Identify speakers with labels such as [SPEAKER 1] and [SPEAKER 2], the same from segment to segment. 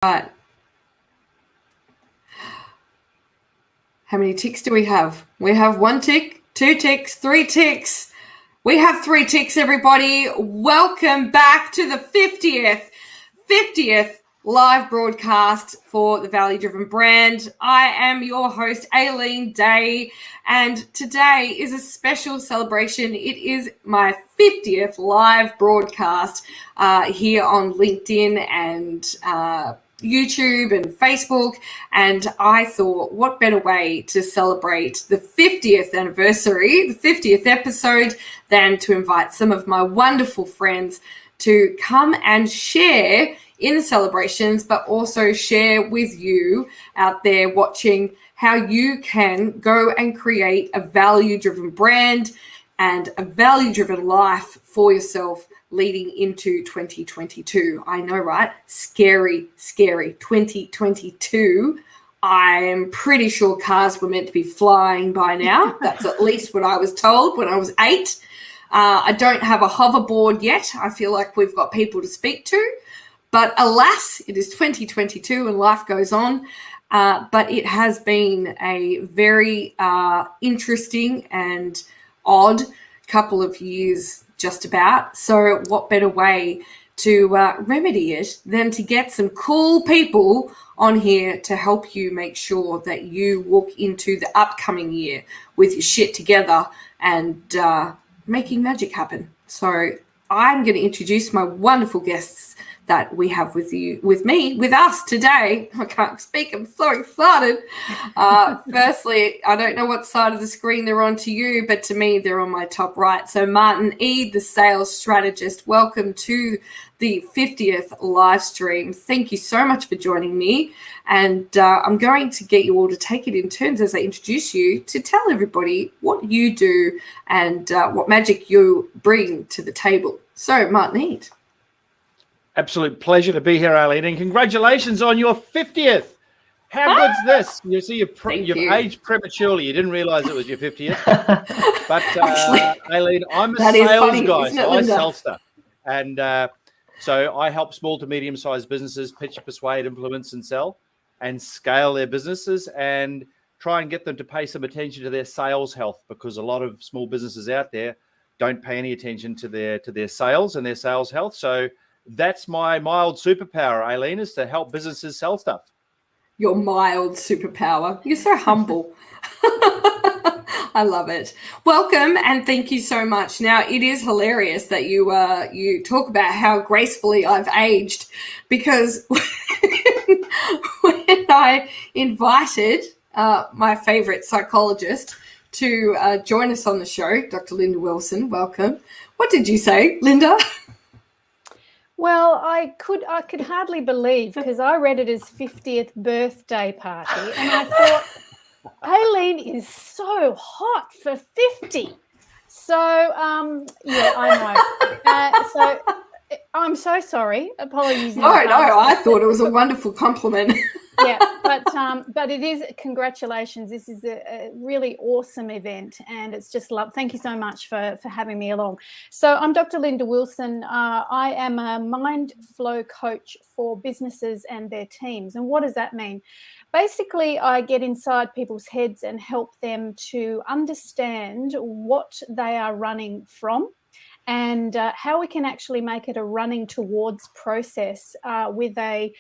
[SPEAKER 1] Right. How many ticks do we have? We have 1 tick, 2 ticks, 3 ticks. We have 3 ticks, everybody. Welcome back to the 50th live broadcast for the Value Driven brand. I am your host, Aileen Day, and today is a special celebration. It is my 50th live broadcast here on LinkedIn and YouTube and Facebook, and I thought what better way to celebrate the 50th anniversary, the 50th episode, than to invite some of my wonderful friends to come and share in the celebrations, but also share with you out there watching how you can go and create a value-driven brand and a value-driven life for yourself leading into 2022. I know, right? Scary 2022. I'm pretty sure cars were meant to be flying by now. That's at least what I was told when I was 8. I don't have a hoverboard yet. I feel like we've got people to speak to. But alas, it is 2022 and life goes on. But it has been a very interesting and odd couple of years just about. So what better way to remedy it than to get some cool people on here to help you make sure that you walk into the upcoming year with your shit together and making magic happen. So I'm going to introduce my wonderful guests that we have with us today. I can't speak, I'm so excited. Firstly, I don't know what side of the screen they're on to you, but to me, they're on my top right. So Martin E., the sales strategist, welcome to the 50th live stream. Thank you so much for joining me. And I'm going to get you all to take it in turns as I introduce you to tell everybody what you do and what magic you bring to the table. So Martin E.
[SPEAKER 2] Absolute pleasure to be here, Aileen, and congratulations on your 50th. How good's this? You see, you've aged prematurely. You didn't realize it was your 50th. But Aileen, I'm a sales guy, so I sell stuff. And so I help small to medium-sized businesses pitch, persuade, influence, and sell, and scale their businesses and try and get them to pay some attention to their sales health, because a lot of small businesses out there don't pay any attention to their sales and their sales health. So that's my mild superpower, Aileen, is to help businesses sell stuff.
[SPEAKER 1] Your mild superpower. You're so humble. I love it. Welcome and thank you so much. Now, it is hilarious that you talk about how gracefully I've aged, because when I invited my favorite psychologist to join us on the show, Dr. Linda Wilson, welcome. What did you say, Linda?
[SPEAKER 3] Well, I could hardly believe, because I read it as 50th birthday party, and I thought, Aileen is so hot for 50. So, yeah, I know. So I'm so sorry. Apologies.
[SPEAKER 1] No, I thought it was a wonderful compliment.
[SPEAKER 3] Yeah, but it is, congratulations. This is a really awesome event, and it's just love. Thank you so much for having me along. So I'm Dr. Linda Wilson. I am a mind flow coach for businesses and their teams. And what does that mean? Basically, I get inside people's heads and help them to understand what they are running from, and how we can actually make it a running towards process with a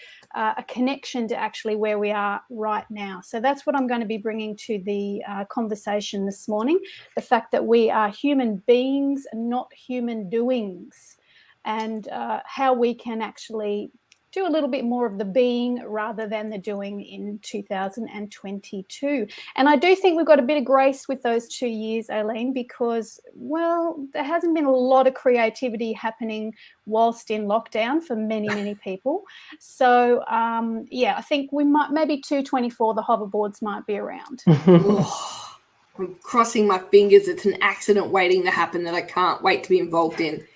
[SPEAKER 3] connection to actually where we are right now. So that's what I'm going to be bringing to the conversation this morning, the fact that we are human beings, not human doings, and how we can actually do a little bit more of the being rather than the doing in 2022. And I do think we've got a bit of grace with those 2 years, Aileen, because, well, there hasn't been a lot of creativity happening whilst in lockdown for many, many people. So, yeah, I think we might, maybe 224, the hoverboards might be around.
[SPEAKER 1] Oh, I'm crossing my fingers. It's an accident waiting to happen that I can't wait to be involved in.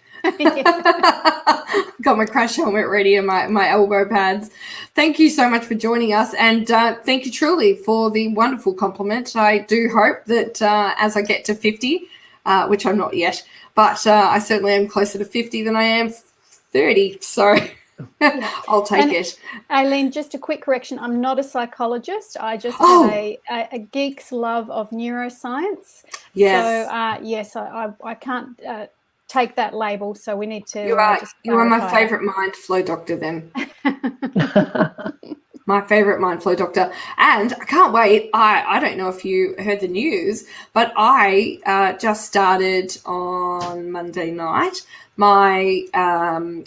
[SPEAKER 1] Got my crash helmet ready and my elbow pads. Thank you so much for joining us, and thank you truly for the wonderful compliment. I do hope that as I get to 50, which I'm not yet, but I certainly am closer to 50 than I am 30. So I'll take it.
[SPEAKER 3] Aileen, just a quick correction. I'm not a psychologist. I just have a geek's love of neuroscience.
[SPEAKER 1] Yes.
[SPEAKER 3] So, yes, I can't take that label. So we need to
[SPEAKER 1] You are my favourite mind flow doctor then. My favourite mind flow doctor. And I can't wait. I don't know if you heard the news, but I just started on Monday night my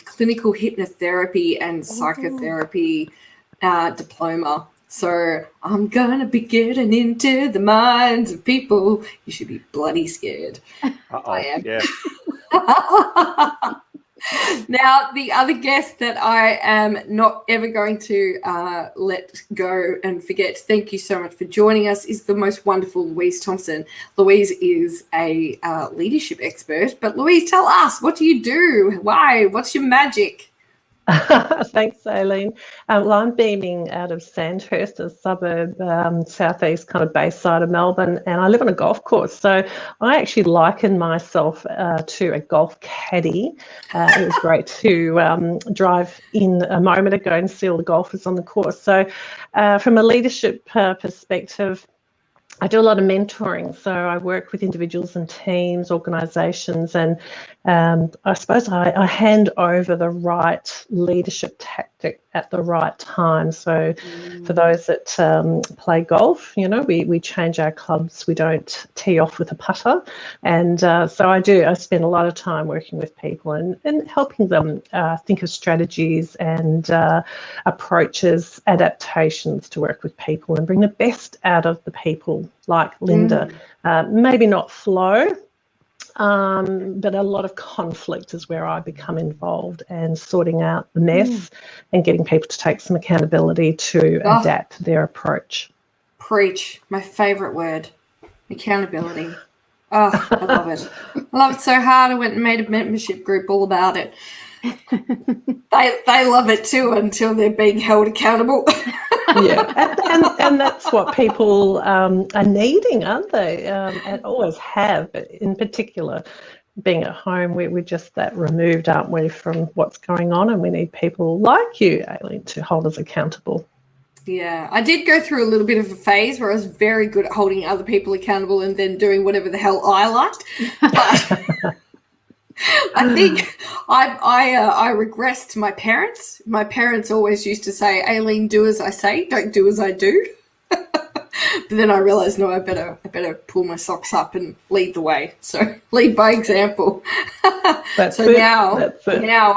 [SPEAKER 1] clinical hypnotherapy and psychotherapy diploma. So I'm going to be getting into the minds of people. You should be bloody scared. I am.
[SPEAKER 2] Yeah.
[SPEAKER 1] Now, the other guest that I am not ever going to let go and forget, thank you so much for joining us, is the most wonderful Louise Thompson. Louise is a leadership expert, but Louise, tell us, what do you do? Why? What's your magic?
[SPEAKER 4] Thanks, Aileen. Well, I'm beaming out of Sandhurst, a suburb, southeast kind of Bayside of Melbourne, and I live on a golf course. So I actually liken myself to a golf caddy. It was great to drive in a moment ago and see all the golfers on the course. So from a leadership perspective, I do a lot of mentoring. So I work with individuals and teams, organisations, and I suppose I hand over the right leadership tactic at the right time. So for those that play golf, we change our clubs. We don't tee off with a putter. And so I spend a lot of time working with people and helping them think of strategies and approaches, adaptations to work with people and bring the best out of the people like Linda. Maybe not flow, but a lot of conflict is where I become involved and sorting out the mess and getting people to take some accountability to adapt their approach.
[SPEAKER 1] Preach. My favourite word, accountability. Oh, I love it. I love it so hard. I went and made a membership group all about it. They love it too until they're being held accountable.
[SPEAKER 4] Yeah, and that's what people are needing, aren't they? And always have, but in particular, being at home, we're just that removed, aren't we, from what's going on, and we need people like you, Aileen, to hold us accountable.
[SPEAKER 1] Yeah, I did go through a little bit of a phase where I was very good at holding other people accountable and then doing whatever the hell I liked. But I think I regressed to my parents. My parents always used to say, Aileen, do as I say, don't do as I do. But then I realised, no, I better pull my socks up and lead the way. So lead by example. Now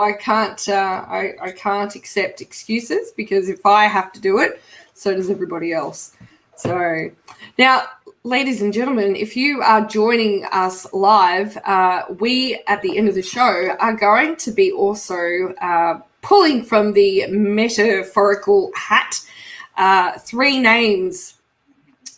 [SPEAKER 1] I can't I can't accept excuses, because if I have to do it, so does everybody else. So now, ladies and gentlemen, if you are joining us live, we at the end of the show are going to be also pulling from the metaphorical hat 3 names.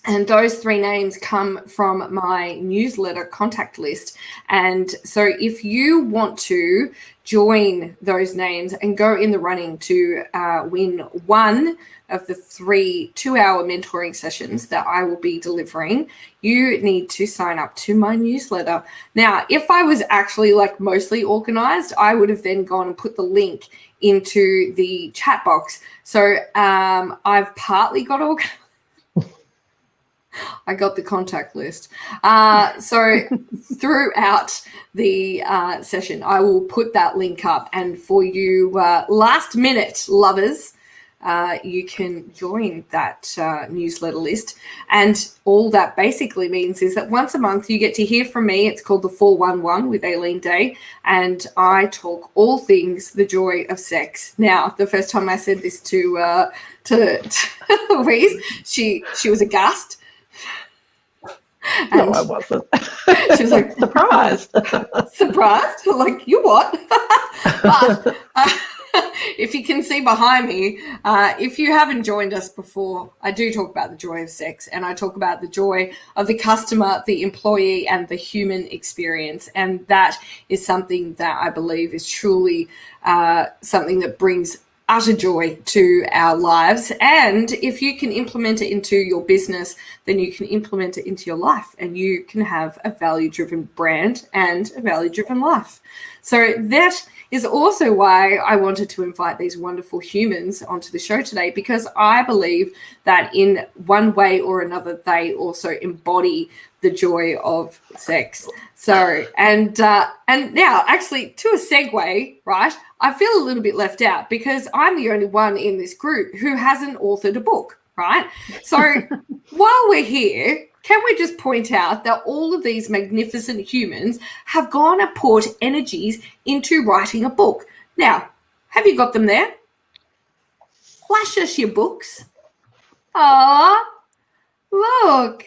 [SPEAKER 1] And those 3 names come from my newsletter contact list. And so if you want to join those names and go in the running to win one of the 3 2-hour mentoring sessions that I will be delivering, you need to sign up to my newsletter. Now, if I was actually mostly organized, I would have then gone and put the link into the chat box. So I've partly got organized. I got the contact list. So throughout the session, I will put that link up. And for you last minute lovers, you can join that newsletter list. And all that basically means is that once a month you get to hear from me. It's called the 411 with Aileen Day. And I talk all things the joy of sex. Now, the first time I said this to Louise, she was aghast.
[SPEAKER 4] No, I wasn't.
[SPEAKER 1] She was like,
[SPEAKER 4] surprised.
[SPEAKER 1] Surprised? Like, you what? But if you can see behind me, if you haven't joined us before, I do talk about the joy of sex, and I talk about the joy of the customer, the employee, and the human experience. And that is something that I believe is truly something that brings utter joy to our lives. And if you can implement it into your business, then you can implement it into your life, and you can have a value-driven brand and a value-driven life. So that is also why I wanted to invite these wonderful humans onto the show today, because I believe that in one way or another, they also embody the joy of sex. So, and now actually to a segue, right, I feel a little bit left out because I'm the only one in this group who hasn't authored a book, right? So while we're here, can we just point out that all of these magnificent humans have gone and put energies into writing a book? Now, have you got them there? Flash us your books. Ah, look.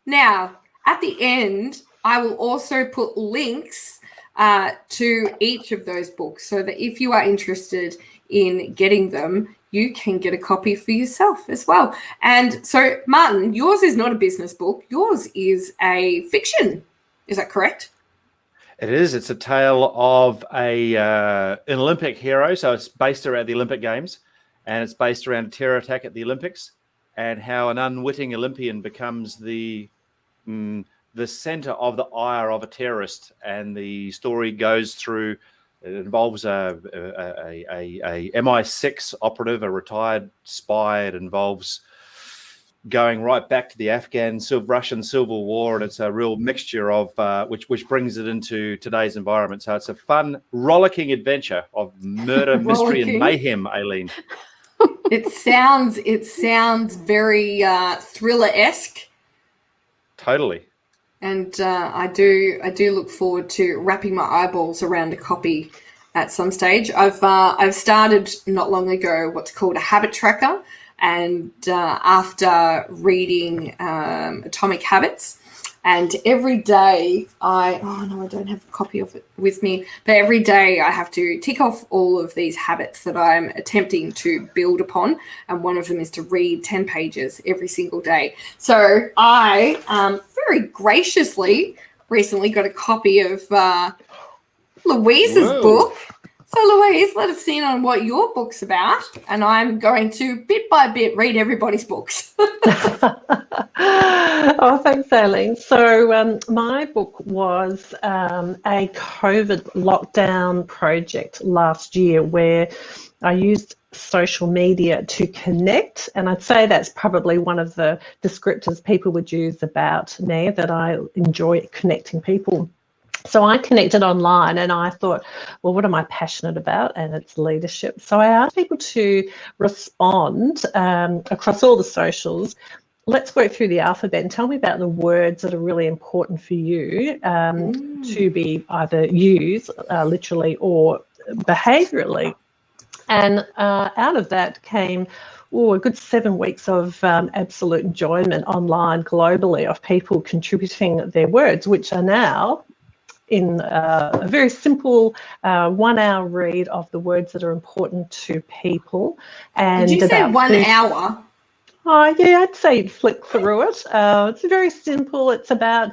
[SPEAKER 1] Now, at the end, I will also put links to each of those books so that if you are interested in getting them, you can get a copy for yourself as well. And so, Martin, yours is not a business book. Yours is a fiction. Is that correct?
[SPEAKER 2] It is. It's a tale of an Olympic hero. So it's based around the Olympic Games, and it's based around a terror attack at the Olympics and how an unwitting Olympian becomes the center of the ire of a terrorist. And the story goes through, it involves a MI6 operative, a retired spy. It involves going right back to the Russian Civil War, and it's a real mixture of which brings it into today's environment. So it's a fun, rollicking adventure of murder, mystery, and mayhem, Aileen.
[SPEAKER 1] It sounds very thriller-esque.
[SPEAKER 2] Totally.
[SPEAKER 1] And I do look forward to wrapping my eyeballs around a copy at some stage. I've started not long ago what's called a habit tracker, and after reading Atomic Habits, and every day I don't have a copy of it with me, but every day I have to tick off all of these habits that I'm attempting to build upon, and one of them is to read 10 pages every single day. So I very graciously recently got a copy of Louise's book. So Louise, let us in on what your book's about, and I'm going to bit by bit read everybody's books.
[SPEAKER 4] Oh, thanks, Aileen. So my book was a COVID lockdown project last year where I used social media to connect, and I'd say that's probably one of the descriptors people would use about me, that I enjoy connecting people. So I connected online and I thought, well, what am I passionate about? And it's leadership. So I asked people to respond across all the socials. Let's work through the alphabet and tell me about the words that are really important for you to be either used literally or behaviourally. And out of that came a good 7 weeks of absolute enjoyment online globally of people contributing their words, which are now in a very simple 1 hour read of the words that are important to people. And
[SPEAKER 1] did you say 1 hour?
[SPEAKER 4] Oh, yeah, I'd say you'd flick through it. It's very simple. It's about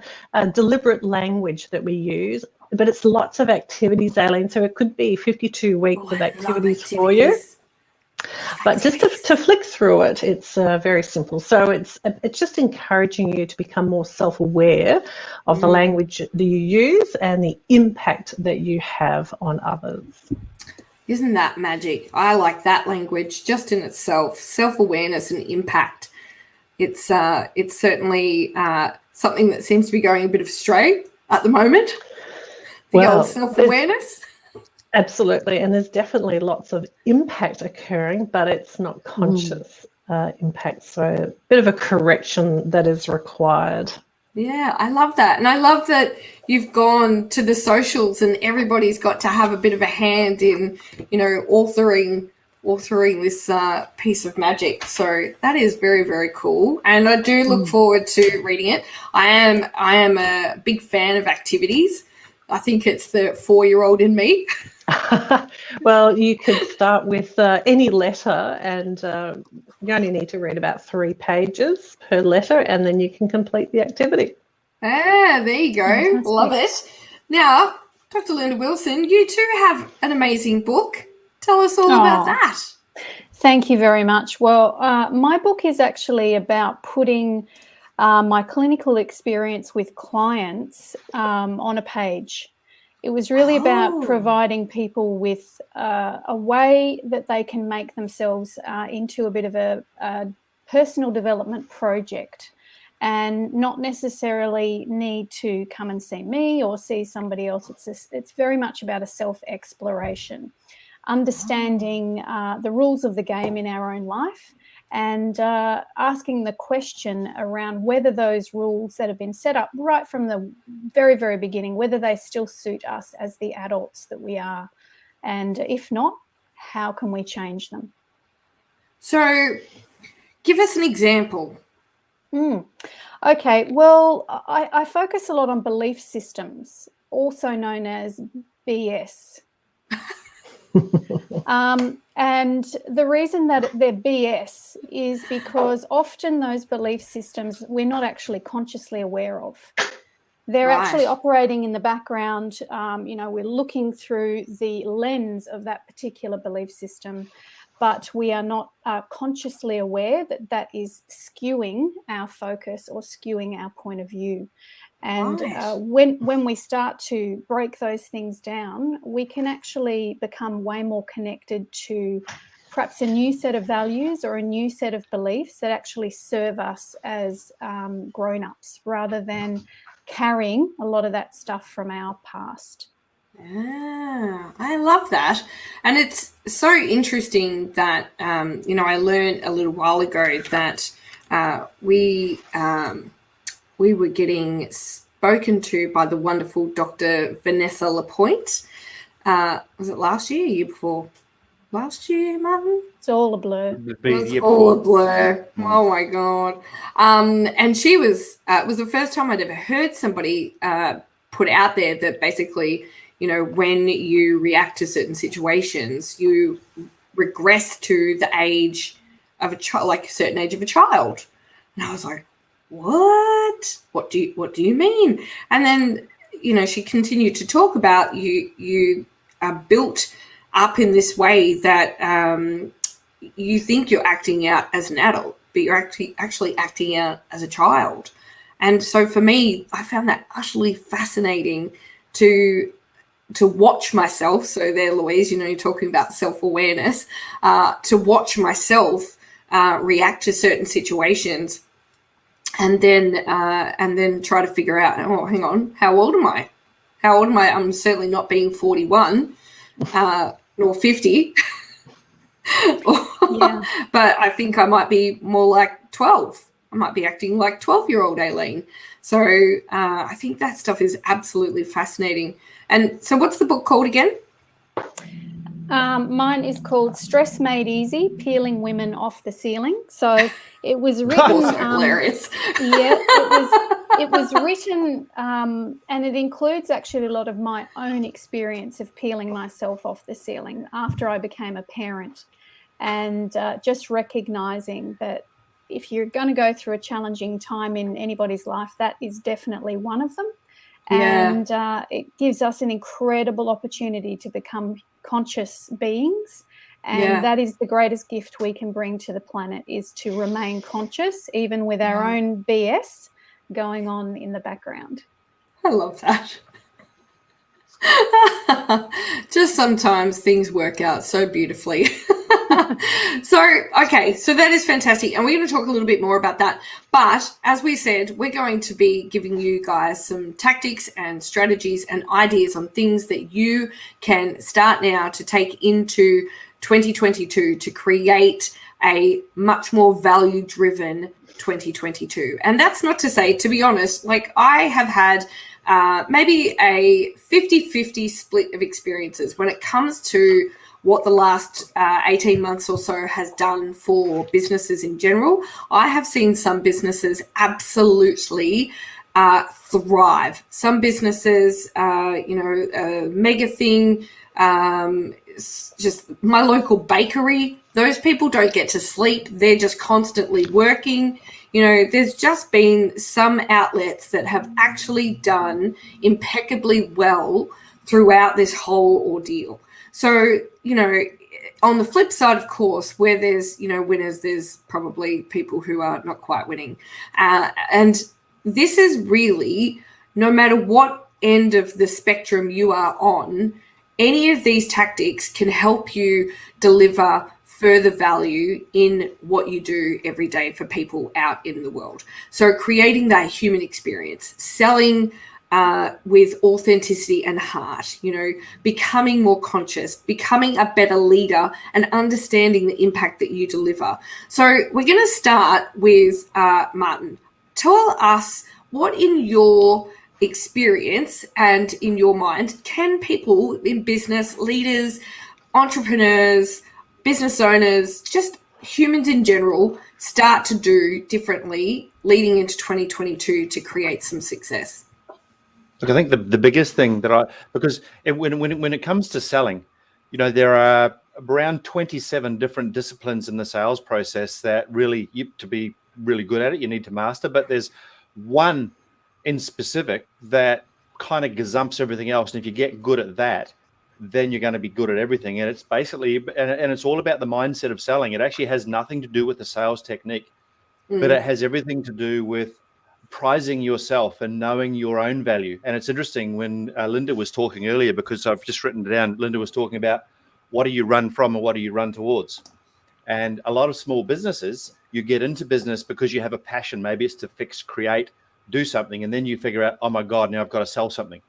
[SPEAKER 4] deliberate language that we use, but it's lots of activities, Aileen. So it could be 52 weeks of activities for you. But just to flick through it, it's very simple. So it's just encouraging you to become more self-aware of the language that you use and the impact that you have on others.
[SPEAKER 1] Isn't that magic? I like that language just in itself. Self-awareness and impact. It's certainly something that seems to be going a bit astray at the moment. The old self-awareness.
[SPEAKER 4] Absolutely, and there's definitely lots of impact occurring, but it's not conscious impact. So a bit of a correction that is required.
[SPEAKER 1] Yeah, I love that. And I love that you've gone to the socials and everybody's got to have a bit of a hand in, authoring this piece of magic. So that is very, very cool. And I do look forward to reading it. I am a big fan of activities. I think it's the 4-year-old in me.
[SPEAKER 4] Well, you could start with any letter, and you only need to read about 3 pages per letter, and then you can complete the activity.
[SPEAKER 1] Ah, there you go.
[SPEAKER 3] Fantastic.
[SPEAKER 1] Love it. Now, Dr. Linda Wilson, you too have an amazing book. Tell us all about that.
[SPEAKER 3] Thank you very much. Well, my book is actually about putting my clinical experience with clients on a page. It was really about providing people with a way that they can make themselves into a bit of a personal development project, and not necessarily need to come and see me or see somebody else. It's very much about a self-exploration, understanding the rules of the game in our own life, and asking the question around whether those rules that have been set up right from the very, very beginning, whether they still suit us as the adults that we are. And if not, how can we change them?
[SPEAKER 1] So give us an example.
[SPEAKER 3] Okay, well, I focus a lot on belief systems, also known as BS. And the reason that they're BS is because often those belief systems we're not actually consciously aware of. They're actually operating in the background. We're looking through the lens of that particular belief system, but we are not consciously aware that that is skewing our focus or skewing our point of view. And when we start to break those things down, we can actually become way more connected to perhaps a new set of values or a new set of beliefs that actually serve us as grown-ups, rather than carrying a lot of that stuff from our past.
[SPEAKER 1] I love that. And it's so interesting that, I learned a little while ago that we were getting spoken to by the wonderful Dr. Vanessa Lapointe. Was it last year, year before? Last year, Martin?
[SPEAKER 3] It's all a blur.
[SPEAKER 1] It's all a blur. Oh, my God. And she was, it was the first time I'd ever heard somebody put out there that basically, when you react to certain situations, you regress to the age of a child, like a certain age of a child. And I was like, what? What do you mean? And then, she continued to talk about you are built up in this way that you think you're acting out as an adult, but you're actually acting out as a child. And so for me, I found that utterly fascinating to watch myself. So there, Louise, you're talking about self-awareness, to watch myself react to certain situations, and then try to figure out, oh, hang on, how old am I? I'm certainly not being 41 nor 50. Yeah. But I think I might be more like 12. I might be acting like 12-year-old Aileen. So I think that stuff is absolutely fascinating. And so what's the book called again?
[SPEAKER 3] Mine is called Stress Made Easy, Peeling Women Off the Ceiling. So it was written...
[SPEAKER 1] hilarious.
[SPEAKER 3] Yeah, it was written, and it includes actually a lot of my own experience of peeling myself off the ceiling after I became a parent, and just recognising that if you're going to go through a challenging time in anybody's life, that is definitely one of them. And it gives us an incredible opportunity to become conscious beings. And that is the greatest gift we can bring to the planet, is to remain conscious, even with our own BS going on in the background.
[SPEAKER 1] I love that. Just sometimes things work out so beautifully. So that is fantastic. And we're going to talk a little bit more about that. But as we said, we're going to be giving you guys some tactics and strategies and ideas on things that you can start now to take into 2022 to create a much more value-driven 2022. And that's not to say, to be honest, like I have had maybe a 50-50 split of experiences when it comes to what the last 18 months or so has done for businesses in general. I have seen some businesses absolutely thrive. Some businesses, mega thing, just my local bakery, those people don't get to sleep. They're just constantly working. There's just been some outlets that have actually done impeccably well throughout this whole ordeal. So, on the flip side, of course, where there's, winners, there's probably people who are not quite winning. And this is really, no matter what end of the spectrum you are on, any of these tactics can help you deliver further value in what you do every day for people out in the world. So creating that human experience, selling with authenticity and heart, becoming more conscious, becoming a better leader, and understanding the impact that you deliver. So we're going to start with Martin. Tell us what, in your experience and in your mind, can people in business, leaders, entrepreneurs, business owners, just humans in general, start to do differently leading into 2022 to create some success?
[SPEAKER 2] Look, I think the biggest thing because when it comes to selling, there are around 27 different disciplines in the sales process that really, to be really good at it, you need to master. But there's one in specific that kind of gazumps everything else. And if you get good at that, then you're going to be good at everything. And it's basically, and it's all about the mindset of selling. It actually has nothing to do with the sales technique, but it has everything to do with prizing yourself and knowing your own value. And it's interesting when Linda was talking earlier, because I've just written it down. Linda was talking about what do you run from and what do you run towards? And a lot of small businesses, you get into business because you have a passion. Maybe it's to fix, create, do something. And then you figure out, oh my God, now I've got to sell something.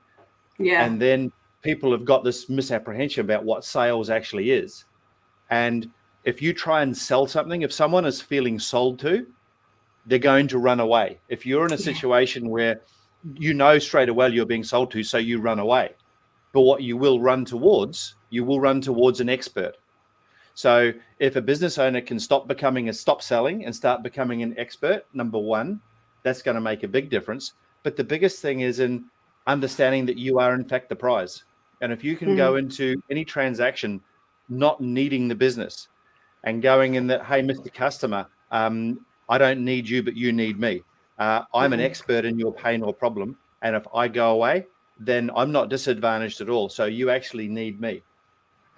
[SPEAKER 1] Yeah.
[SPEAKER 2] And then people have got this misapprehension about what sales actually is. And if you try and sell something, if someone is feeling sold to, they're going to run away. If you're in a situation where straight away you're being sold to, so you run away. But what you will run towards an expert. So if a business owner can stop selling and start becoming an expert, number one, that's going to make a big difference. But the biggest thing is in understanding that you are in fact the prize. And if you can go into any transaction not needing the business and going in that, hey, Mr. Customer, I don't need you, but you need me. I'm an expert in your pain or problem. And if I go away, then I'm not disadvantaged at all. So you actually need me.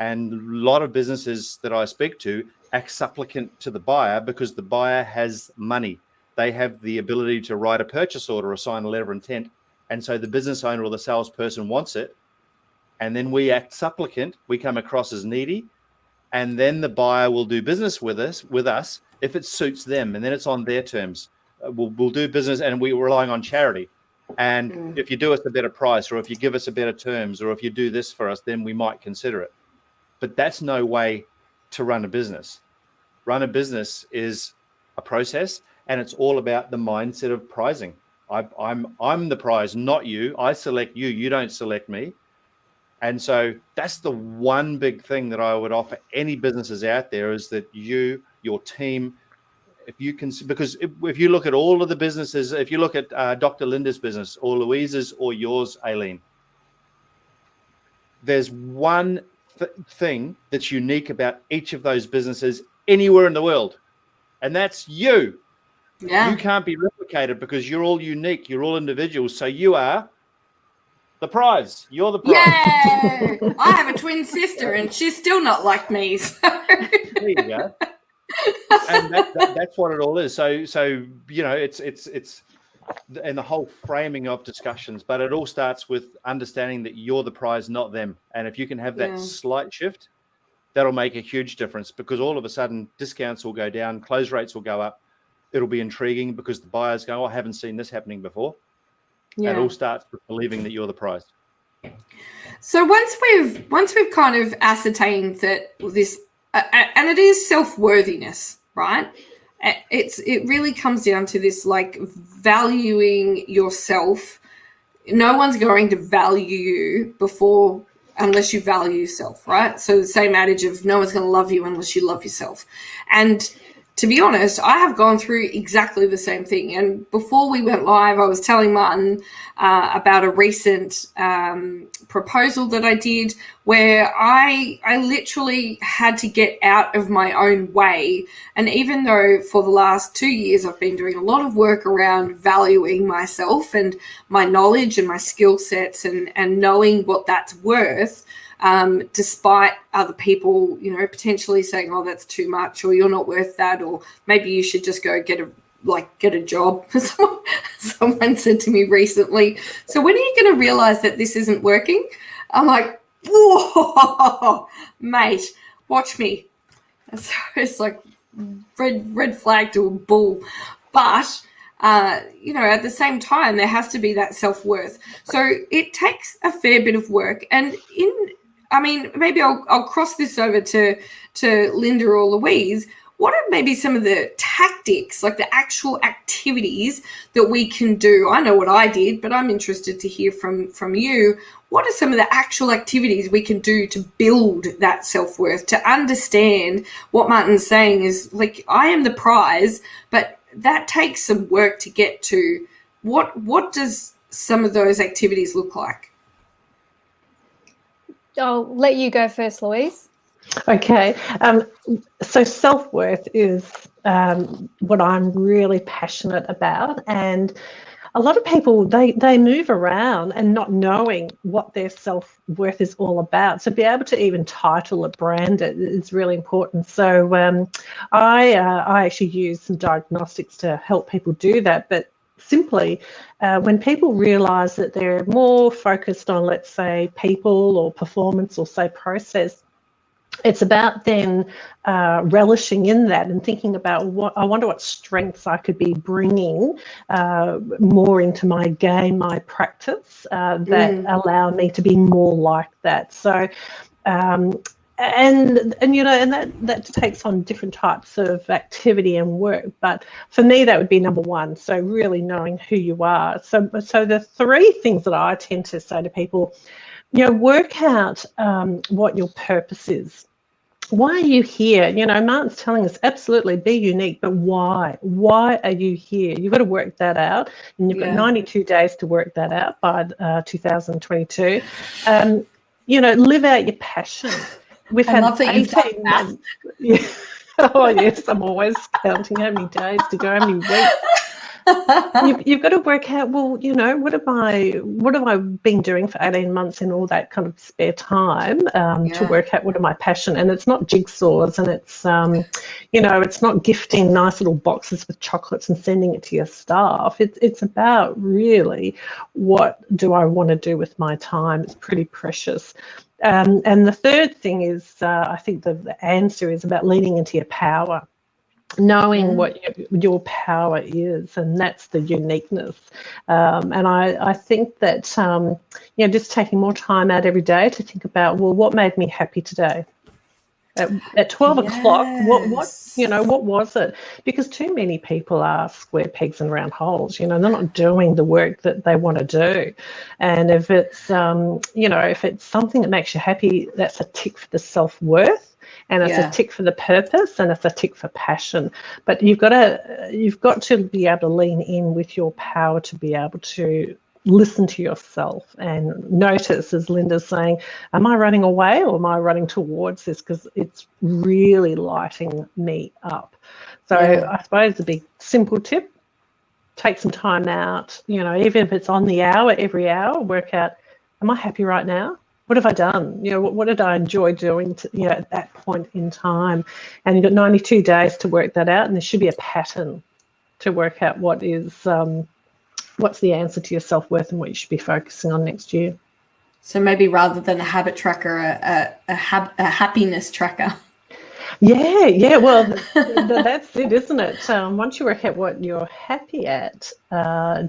[SPEAKER 2] And a lot of businesses that I speak to act supplicant to the buyer because the buyer has money. They have the ability to write a purchase order or sign a letter of intent. And so the business owner or the salesperson wants it. And then we act supplicant. We come across as needy. And then the buyer will do business with us if it suits them. And then it's on their terms. We'll do business, and we're relying on charity. And if you do us a better price, or if you give us a better terms, or if you do this for us, then we might consider it. But that's no way to run a business. Run a business is a process, and it's all about the mindset of pricing. I'm the prize, not you. I select you. You don't select me. And so that's the one big thing that I would offer any businesses out there, is that your team, if you can, because if you look at all of the businesses, if you look at Dr. Linda's business or Louise's or yours, Aileen, there's one thing that's unique about each of those businesses anywhere in the world. And that's you. Yeah. You can't be replicated because you're all unique. You're all individuals. So you are the prize. You're the prize.
[SPEAKER 1] Yay! I have a twin sister and she's still not like me. So.
[SPEAKER 2] There you go. And that's what it all is. So it's and the whole framing of discussions, but it all starts with understanding that you're the prize, not them. And if you can have that slight shift, that'll make a huge difference, because all of a sudden discounts will go down, close rates will go up. It'll be intriguing because the buyers go, I haven't seen this happening before. Yeah. And it all starts with believing that you're the prize.
[SPEAKER 1] So once we've kind of ascertained that this, and it is self-worthiness, right? It really comes down to this, like, valuing yourself. No one's going to value you unless you value yourself, right? So the same adage of no one's going to love you unless you love yourself. And to be honest, I have gone through exactly the same thing. And before we went live, I was telling Martin about a recent proposal that I did, where I literally had to get out of my own way. And even though for the last 2 years I've been doing a lot of work around valuing myself and my knowledge and my skill sets and knowing what that's worth, despite other people, potentially saying, oh, that's too much, or you're not worth that, or maybe you should just go get a like get a job. Someone said to me recently, so when are you going to realize that this isn't working? I'm like, whoa, mate, watch me. So it's like red flag to a bull. But, at the same time, there has to be that self-worth. So it takes a fair bit of work. And maybe I'll cross this over to Linda or Louise. What are maybe some of the tactics, like the actual activities that we can do? I know what I did, but I'm interested to hear from you. What are some of the actual activities we can do to build that self-worth, to understand what Martin's saying is, like, I am the prize, but that takes some work to get to. What does some of those activities look like?
[SPEAKER 3] I'll let you go first, Louise.
[SPEAKER 4] Okay, so self-worth is what I'm really passionate about, and a lot of people, they move around and not knowing what their self-worth is all about. So be able to even title it, brand it, is really important. So I actually use some diagnostics to help people do that, but simply when people realise that they're more focused on, let's say, people or performance or, say, process, it's about then relishing in that and thinking about I wonder what strengths I could be bringing more into my game, my practice that allow me to be more like that. So, and that takes on different types of activity and work. But for me, that would be number one. So really knowing who you are. So the three things that I tend to say to people, work out what your purpose is. Why are you here? Martin's telling us absolutely be unique, but why? Why are you here? You've got to work that out, and you've got 92 days to work that out by 2022. Live out your passion. We've had
[SPEAKER 1] love that
[SPEAKER 4] 18 months. Yeah. Oh yes, I'm always counting how many days to go, how many weeks. You've got to work out, well, what have I been doing for 18 months in all that kind of spare time to work out what are my passion. And it's not jigsaws, and it's it's not gifting nice little boxes with chocolates and sending it to your staff. It's about really, what do I want to do with my time? It's pretty precious. And the third thing is, I think the answer is about leaning into your power. Knowing what your power is, and that's the uniqueness. And I think that just taking more time out every day to think about, well, what made me happy today? At 12 o'clock, what was it? Because too many people are square pegs and round holes. They're not doing the work that they want to do. And if it's if it's something that makes you happy, that's a tick for the self-worth. And it's a tick for the purpose, and it's a tick for passion. But you've got to be able to lean in with your power to be able to listen to yourself and notice, as Linda's saying, am I running away or am I running towards this? Because it's really lighting me up. So I suppose the big simple tip, take some time out, even if it's on the hour, every hour, work out, am I happy right now? What have I done? What did I enjoy doing at that point in time? And you've got 92 days to work that out, and there should be a pattern to work out what is what's the answer to your self-worth and what you should be focusing on next year.
[SPEAKER 1] So maybe rather than a habit tracker, a happiness tracker.
[SPEAKER 4] Yeah. Well, that's it, isn't it? Once you work out what you're happy at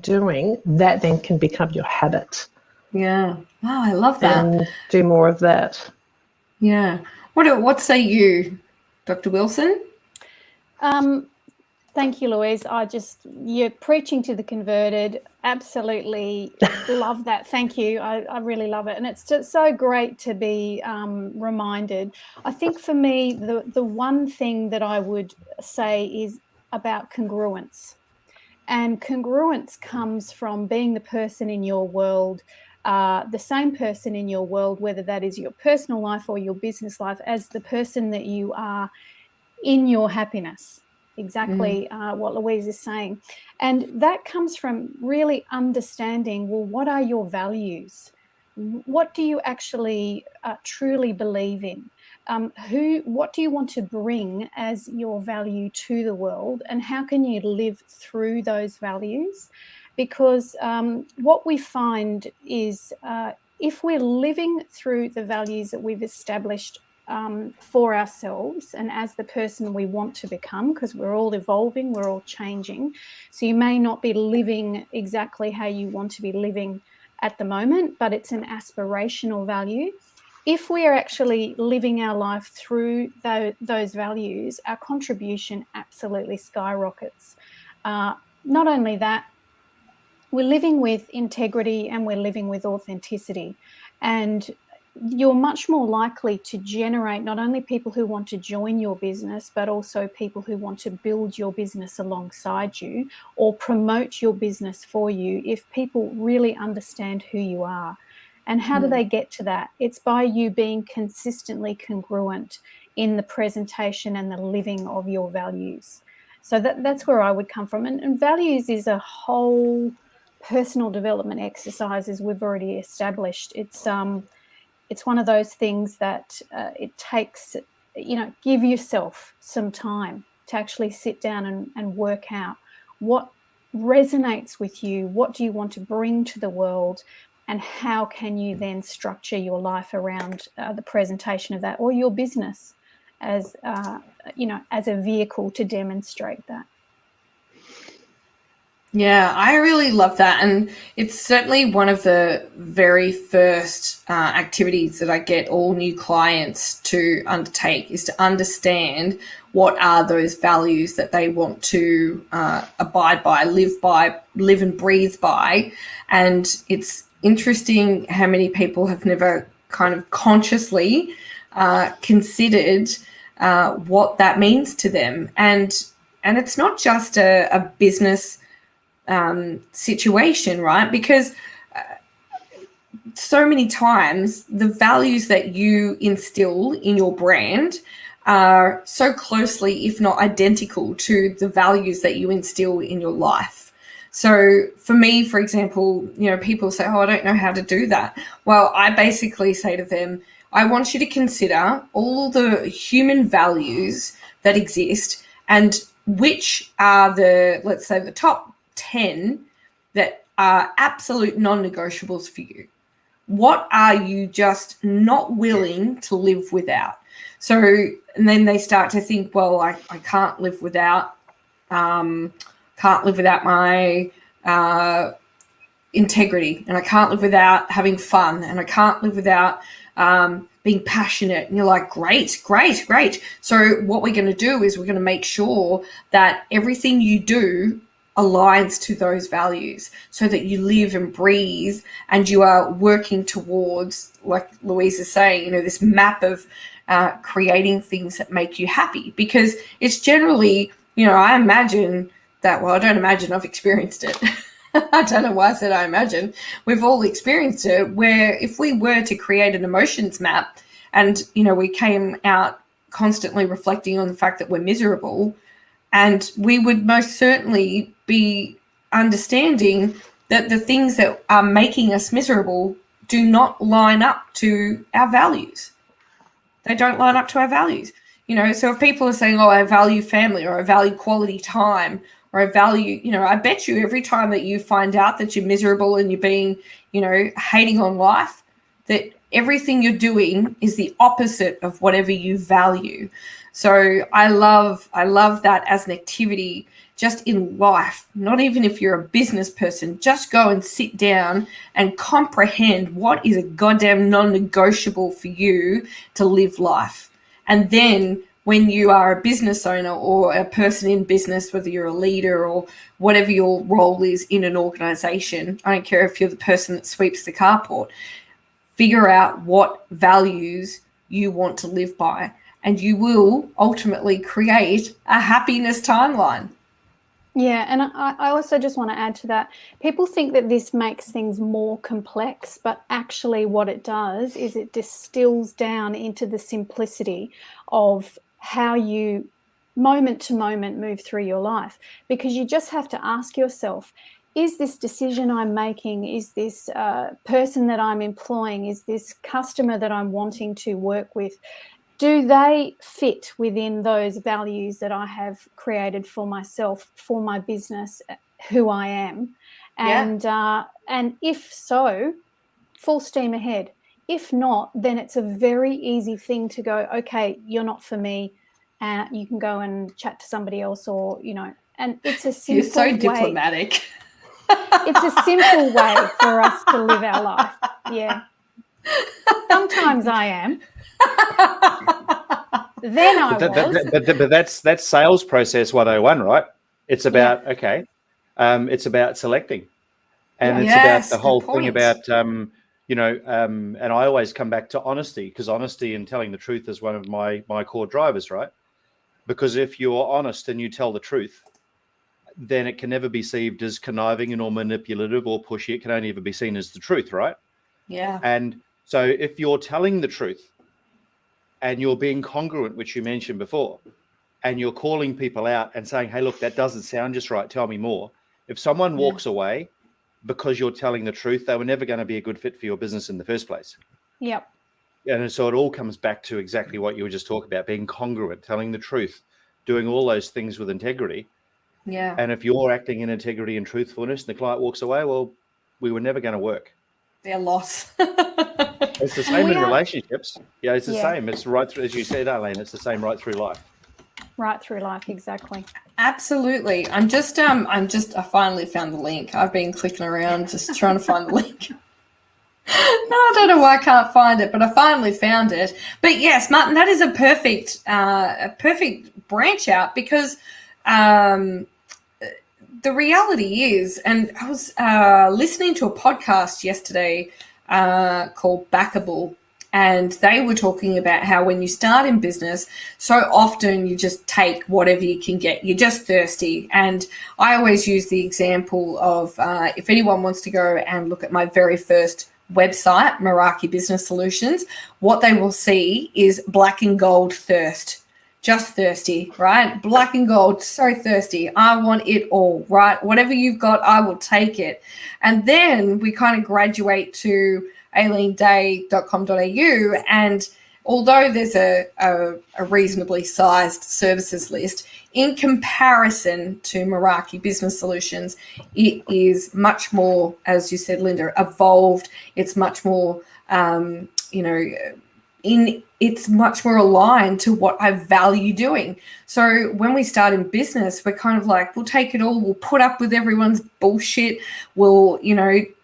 [SPEAKER 4] doing, that then can become your habit.
[SPEAKER 1] Yeah. Wow, I love that.
[SPEAKER 4] And do more of that.
[SPEAKER 1] Yeah. What say you, Dr. Wilson?
[SPEAKER 3] Thank you, Louise. You're preaching to the converted. Absolutely love that. Thank you. I really love it. And it's just so great to be reminded. I think for me, the one thing that I would say is about congruence. And congruence comes from being the person in your world, the same person in your world, whether that is your personal life or your business life, as the person that you are in your happiness. Exactly what Louise is saying. And that comes from really understanding, well, what are your values? What do you actually truly believe in? what do you want to bring as your value to the world, and how can you live through those values? Because what we find is if we're living through the values that we've established for ourselves and as the person we want to become, because we're all evolving, we're all changing. So you may not be living exactly how you want to be living at the moment, but it's an aspirational value. If we are actually living our life through those values, our contribution absolutely skyrockets. Not only that, we're living with integrity and we're living with authenticity. And you're much more likely to generate not only people who want to join your business, but also people who want to build your business alongside you or promote your business for you if people really understand who you are. And how do they get to that? It's by you being consistently congruent in the presentation and the living of your values. So that's where I would come from. And values is a whole personal development exercise, as we've already established. It's one of those things that it takes, give yourself some time to actually sit down and work out what resonates with you, what do you want to bring to the world, and how can you then structure your life around the presentation of that, or your business as a vehicle to demonstrate that.
[SPEAKER 1] Yeah, I really love that. And it's certainly one of the very first activities that I get all new clients to undertake, is to understand what are those values that they want to abide by, live and breathe by. And it's interesting how many people have never kind of consciously considered what that means to them. And it's not just a business situation, right? Because so many times the values that you instill in your brand are so closely, if not identical, to the values that you instill in your life. So for me, for example, people say, oh, I don't know how to do that. Well, I basically say to them, I want you to consider all the human values that exist and which are let's say the top 10 that are absolute non-negotiables for you. What are you just not willing to live without? So, and then they start to think, well, I can't live without my integrity, and I can't live without having fun, and I can't live without being passionate. And you're like, great. So what we're going to do is we're going to make sure that everything you do aligns to those values, so that you live and breathe and you are working towards, like Louise is saying, this map of creating things that make you happy. Because it's generally, I imagine that, well, I don't imagine, I've experienced it. I don't know why I said I imagine. We've all experienced it, where if we were to create an emotions map and, we came out constantly reflecting on the fact that we're miserable, and we would most certainly be understanding that the things that are making us miserable do not line up to our values. They don't line up to our values. So if people are saying, oh, I value family, or I value quality time, or I value, I bet you every time that you find out that you're miserable and you're being, hating on life, that everything you're doing is the opposite of whatever you value. So I love that as an activity just in life. Not even if you're a business person, just go and sit down and comprehend what is a goddamn non-negotiable for you to live life. And then when you are a business owner or a person in business, whether you're a leader or whatever your role is in an organization, I don't care if you're the person that sweeps the carport, figure out what values you want to live by, and you will ultimately create a happiness timeline.
[SPEAKER 3] Yeah, and I also just want to add to that. People think that this makes things more complex, but actually what it does is it distills down into the simplicity of how you moment to moment move through your life. Because you just have to ask yourself, is this decision I'm making, is this person that I'm employing, is this customer that I'm wanting to work with, do they fit within those values that I have created for myself, for my business, who I am? And if so, full steam ahead. If not, then it's a very easy thing to go, okay, you're not for me. You can go and chat to somebody else, or, and it's a simple
[SPEAKER 1] You're so
[SPEAKER 3] way.
[SPEAKER 1] diplomatic.
[SPEAKER 3] It's a simple way for us to live our life. Yeah. Sometimes I am. Then I was.
[SPEAKER 2] But that's sales process 101, right? It's about, it's about selecting. And it's about the whole thing about, and I always come back to honesty, because honesty and telling the truth is one of my core drivers, right? Because if you're honest and you tell the truth, then it can never be perceived as conniving or manipulative or pushy. It can only ever be seen as the truth, right?
[SPEAKER 1] Yeah.
[SPEAKER 2] And so if you're telling the truth and you're being congruent, which you mentioned before, and you're calling people out and saying, hey, look, that doesn't sound just right, tell me more. If someone walks away because you're telling the truth, they were never going to be a good fit for your business in the first place.
[SPEAKER 3] Yep.
[SPEAKER 2] And so it all comes back to exactly what you were just talking about, being congruent, telling the truth, doing all those things with integrity.
[SPEAKER 1] Yeah.
[SPEAKER 2] And if you're acting in integrity and truthfulness and the client walks away, well, we were never going to work.
[SPEAKER 1] Their loss.
[SPEAKER 2] It's the same in relationships. Yeah, it's the same. It's right through, as you said, Aileen, it's the same right through life.
[SPEAKER 3] Right through life, exactly.
[SPEAKER 1] Absolutely. I finally found the link. I've been clicking around just trying to find the link. I don't know why I can't find it, but I finally found it. But yes, Martin, that is a perfect branch out, because the reality is, and I was listening to a podcast yesterday called Backable, and they were talking about how when you start in business, so often you just take whatever you can get. You're just thirsty. And I always use the example of if anyone wants to go and look at my very first website, Meraki Business Solutions, what they will see is black and gold thirst. Just thirsty, right? Black and gold, so thirsty. I want it all, right? Whatever you've got, I will take it. And then we kind of graduate to aileenday.com.au, and although there's a reasonably sized services list, in comparison to Meraki Business Solutions, it is much more, as you said, Linda, evolved. It's much more, it's much more aligned to what I value doing. So when we start in business, we're kind of like, we'll take it all, we'll put up with everyone's bullshit, we'll,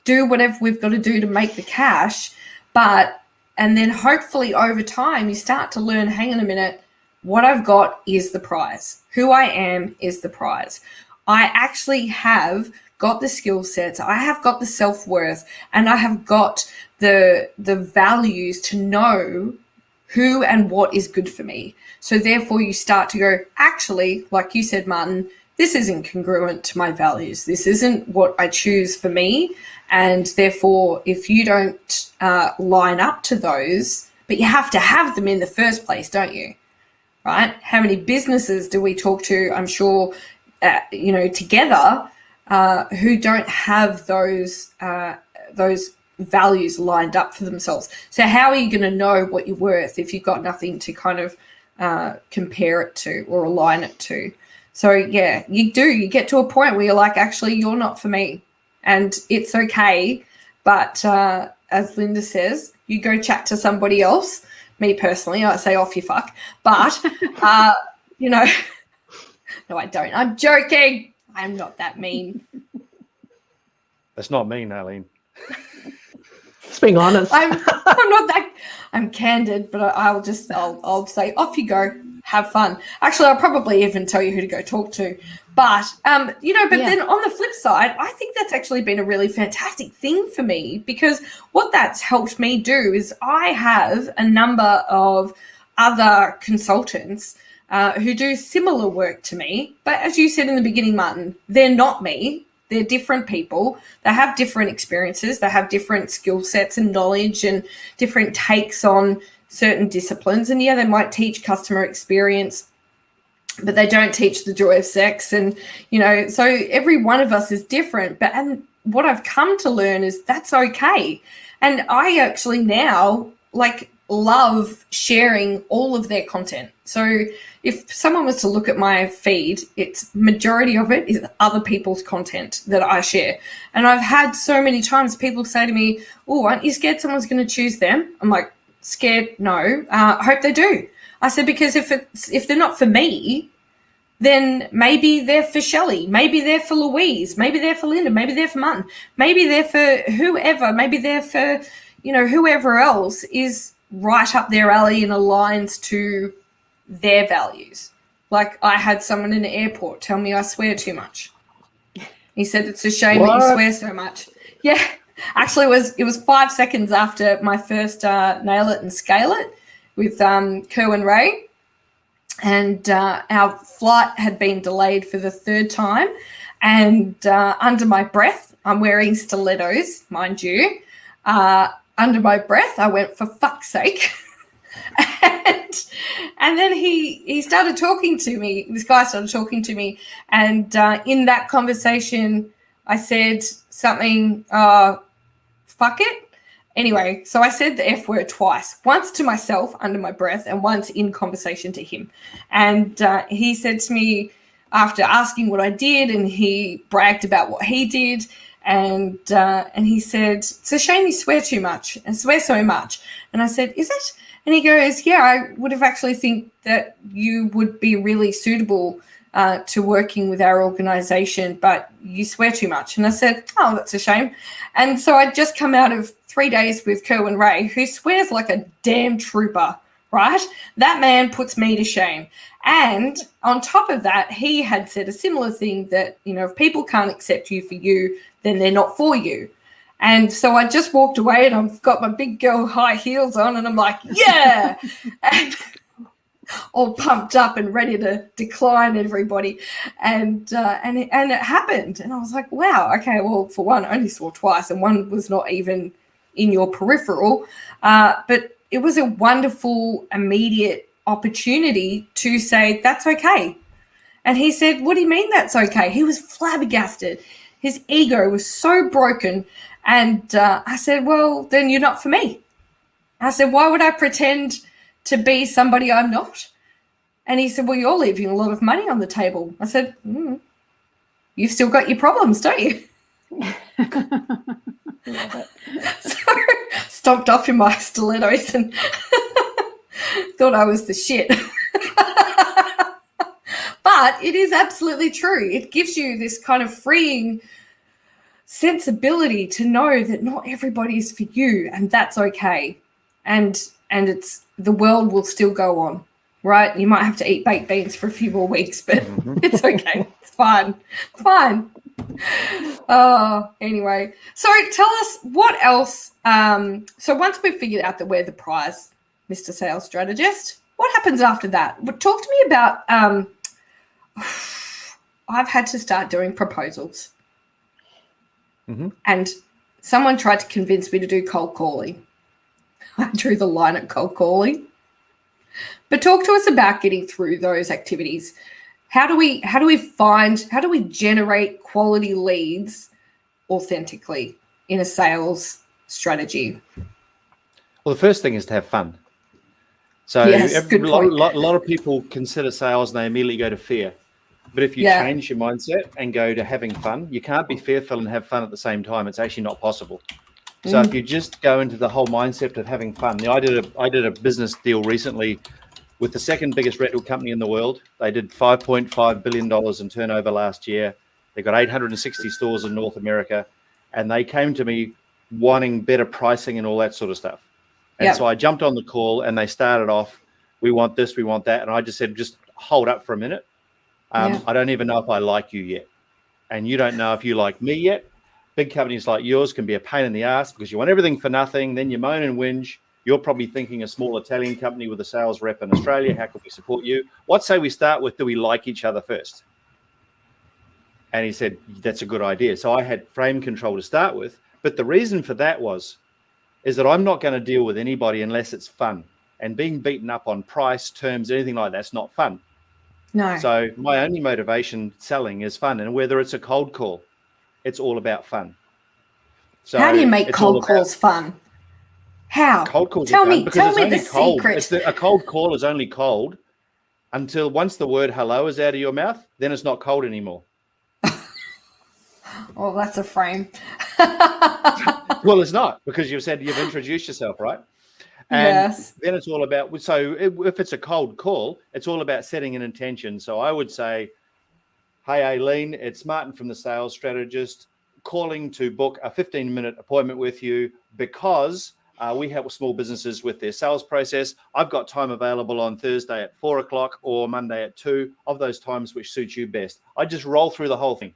[SPEAKER 1] do whatever we've got to do to make the cash. And then hopefully over time, you start to learn, hang on a minute, what I've got is the prize. Who I am is the prize. I actually have got the skill sets, I have got the self-worth, and I have got the values to know who and what is good for me. So therefore you start to go, actually, like you said, Martin, this isn't congruent to my values. This isn't what I choose for me. And therefore, if you don't line up to those, but you have to have them in the first place, don't you? Right? How many businesses do we talk to, I'm sure, together who don't have those values lined up for themselves? So how are you going to know what you're worth if you've got nothing to kind of compare it to or align it to? So yeah, you get to a point where you're like, actually, you're not for me, and it's okay. But as Linda says, you go chat to somebody else. Me personally, I say off you fuck, but no, I don't. I'm joking. I'm not that mean.
[SPEAKER 2] That's not mean, Aileen.
[SPEAKER 4] Just being honest.
[SPEAKER 1] I'm not that. I'm candid, but I'll say off you go. Have fun. Actually, I'll probably even tell you who to go talk to. But then on the flip side, I think that's actually been a really fantastic thing for me, because what that's helped me do is I have a number of other consultants who do similar work to me. But as you said in the beginning, Martin, they're not me. They're different people. They have different experiences. They have different skill sets and knowledge and different takes on certain disciplines. And yeah, they might teach customer experience, but they don't teach the joy of sex. And, so every one of us is different. And what I've come to learn is that's okay. And I actually now, like love sharing all of their content. So if someone was to look at my feed, it's majority of it is other people's content that I share. And I've had so many times people say to me, oh, aren't you scared someone's going to choose them? I'm like, scared? No. I hope they do. I said, because if they're not for me, then maybe they're for Shelley, maybe they're for Louise, maybe they're for Linda, maybe they're for Martin, maybe they're for whoever, maybe they're for, whoever else is right up their alley and aligns to their values. Like I had someone in the airport tell me I swear too much. He said, it's a shame that you swear so much. Yeah, actually it was 5 seconds after my first Nail It and Scale It with Kerwin Ray. And our flight had been delayed for the 3rd time. And under my breath, I'm wearing stilettos, mind you. Under my breath, I went, for fuck's sake. and then he started talking to me. This guy started talking to me. And in that conversation, I said something, fuck it. Anyway, so I said the F word twice, once to myself under my breath and once in conversation to him. And he said to me, after asking what I did, and he bragged about what he did, and he said, it's a shame you swear too much and swear so much. And I said, is it? And he goes, yeah, I would have actually think that you would be really suitable to working with our organisation, but you swear too much. And I said, oh, that's a shame. And so I'd just come out of 3 days with Kerwin Ray, who swears like a damn trooper, right? That man puts me to shame. And on top of that, he had said a similar thing that, if people can't accept you for you, then they're not for you. And so I just walked away and I've got my big girl high heels on and I'm like, yeah, and all pumped up and ready to decline everybody. And it happened. And I was like, wow, okay, well, for one, I only saw twice and one was not even in your peripheral. But it was a wonderful, immediate opportunity to say, that's okay. And he said, what do you mean that's okay? He was flabbergasted. His ego was so broken. And I said, well, then you're not for me. I said, why would I pretend to be somebody I'm not? And he said, well, you're leaving a lot of money on the table. I said, you've still got your problems, don't you? So stomped off in my stilettos and thought I was the shit. But it is absolutely true. It gives you this kind of freeing sensibility to know that not everybody is for you, and that's okay. And it's the world will still go on, right? You might have to eat baked beans for a few more weeks, but it's okay. It's fine. Anyway, so tell us what else. So once we've figured out that we're the prize, Mr. Sales Strategist, what happens after that? Talk to me about. I've had to start doing proposals, and someone tried to convince me to do cold calling. I drew the line at cold calling. But talk to us about getting through those activities. How do we generate quality leads authentically in a sales strategy?
[SPEAKER 2] Well, the first thing is to have fun. So
[SPEAKER 1] yes,
[SPEAKER 2] a lot of people consider sales and they immediately go to fear. But if you change your mindset and go to having fun, you can't be fearful and have fun at the same time. It's actually not possible. So if you just go into the whole mindset of having fun, I did a business deal recently with the second biggest rental company in the world. They did $5.5 billion in turnover last year. They got 860 stores in North America, and they came to me wanting better pricing and all that sort of stuff. And so I jumped on the call and they started off, we want this, we want that. And I just said, just hold up for a minute. I don't even know if I like you yet. And you don't know if you like me yet. Big companies like yours can be a pain in the ass because you want everything for nothing. Then you moan and whinge. You're probably thinking a small Italian company with a sales rep in Australia. How can we support you? What say we start with, do we like each other first? And he said, that's a good idea. So I had frame control to start with. But the reason for that is that I'm not going to deal with anybody unless it's fun. And being beaten up on price, terms, anything like that's not fun.
[SPEAKER 1] No.
[SPEAKER 2] So my only motivation selling is fun. And whether it's a cold call, it's all about fun. So
[SPEAKER 1] how do you make cold calls fun? How?
[SPEAKER 2] Cold calls
[SPEAKER 1] Tell
[SPEAKER 2] are
[SPEAKER 1] me,
[SPEAKER 2] done because
[SPEAKER 1] tell
[SPEAKER 2] it's
[SPEAKER 1] me
[SPEAKER 2] only
[SPEAKER 1] the
[SPEAKER 2] cold.
[SPEAKER 1] secret.
[SPEAKER 2] A cold call is only cold until once the word hello is out of your mouth, then it's not cold anymore.
[SPEAKER 1] Oh, that's a frame.
[SPEAKER 2] Well, it's not, because you've said you've introduced yourself, right? And
[SPEAKER 1] Yes.
[SPEAKER 2] then it's all about, so if it's a cold call, it's all about setting an intention. So I would say, hey, Aileen, it's Martin from the Sales Strategist, calling to book a 15-minute appointment with you because we help small businesses with their sales process. I've got time available on Thursday at 4 o'clock or Monday at 2 of those times which suits you best. I just roll through the whole thing.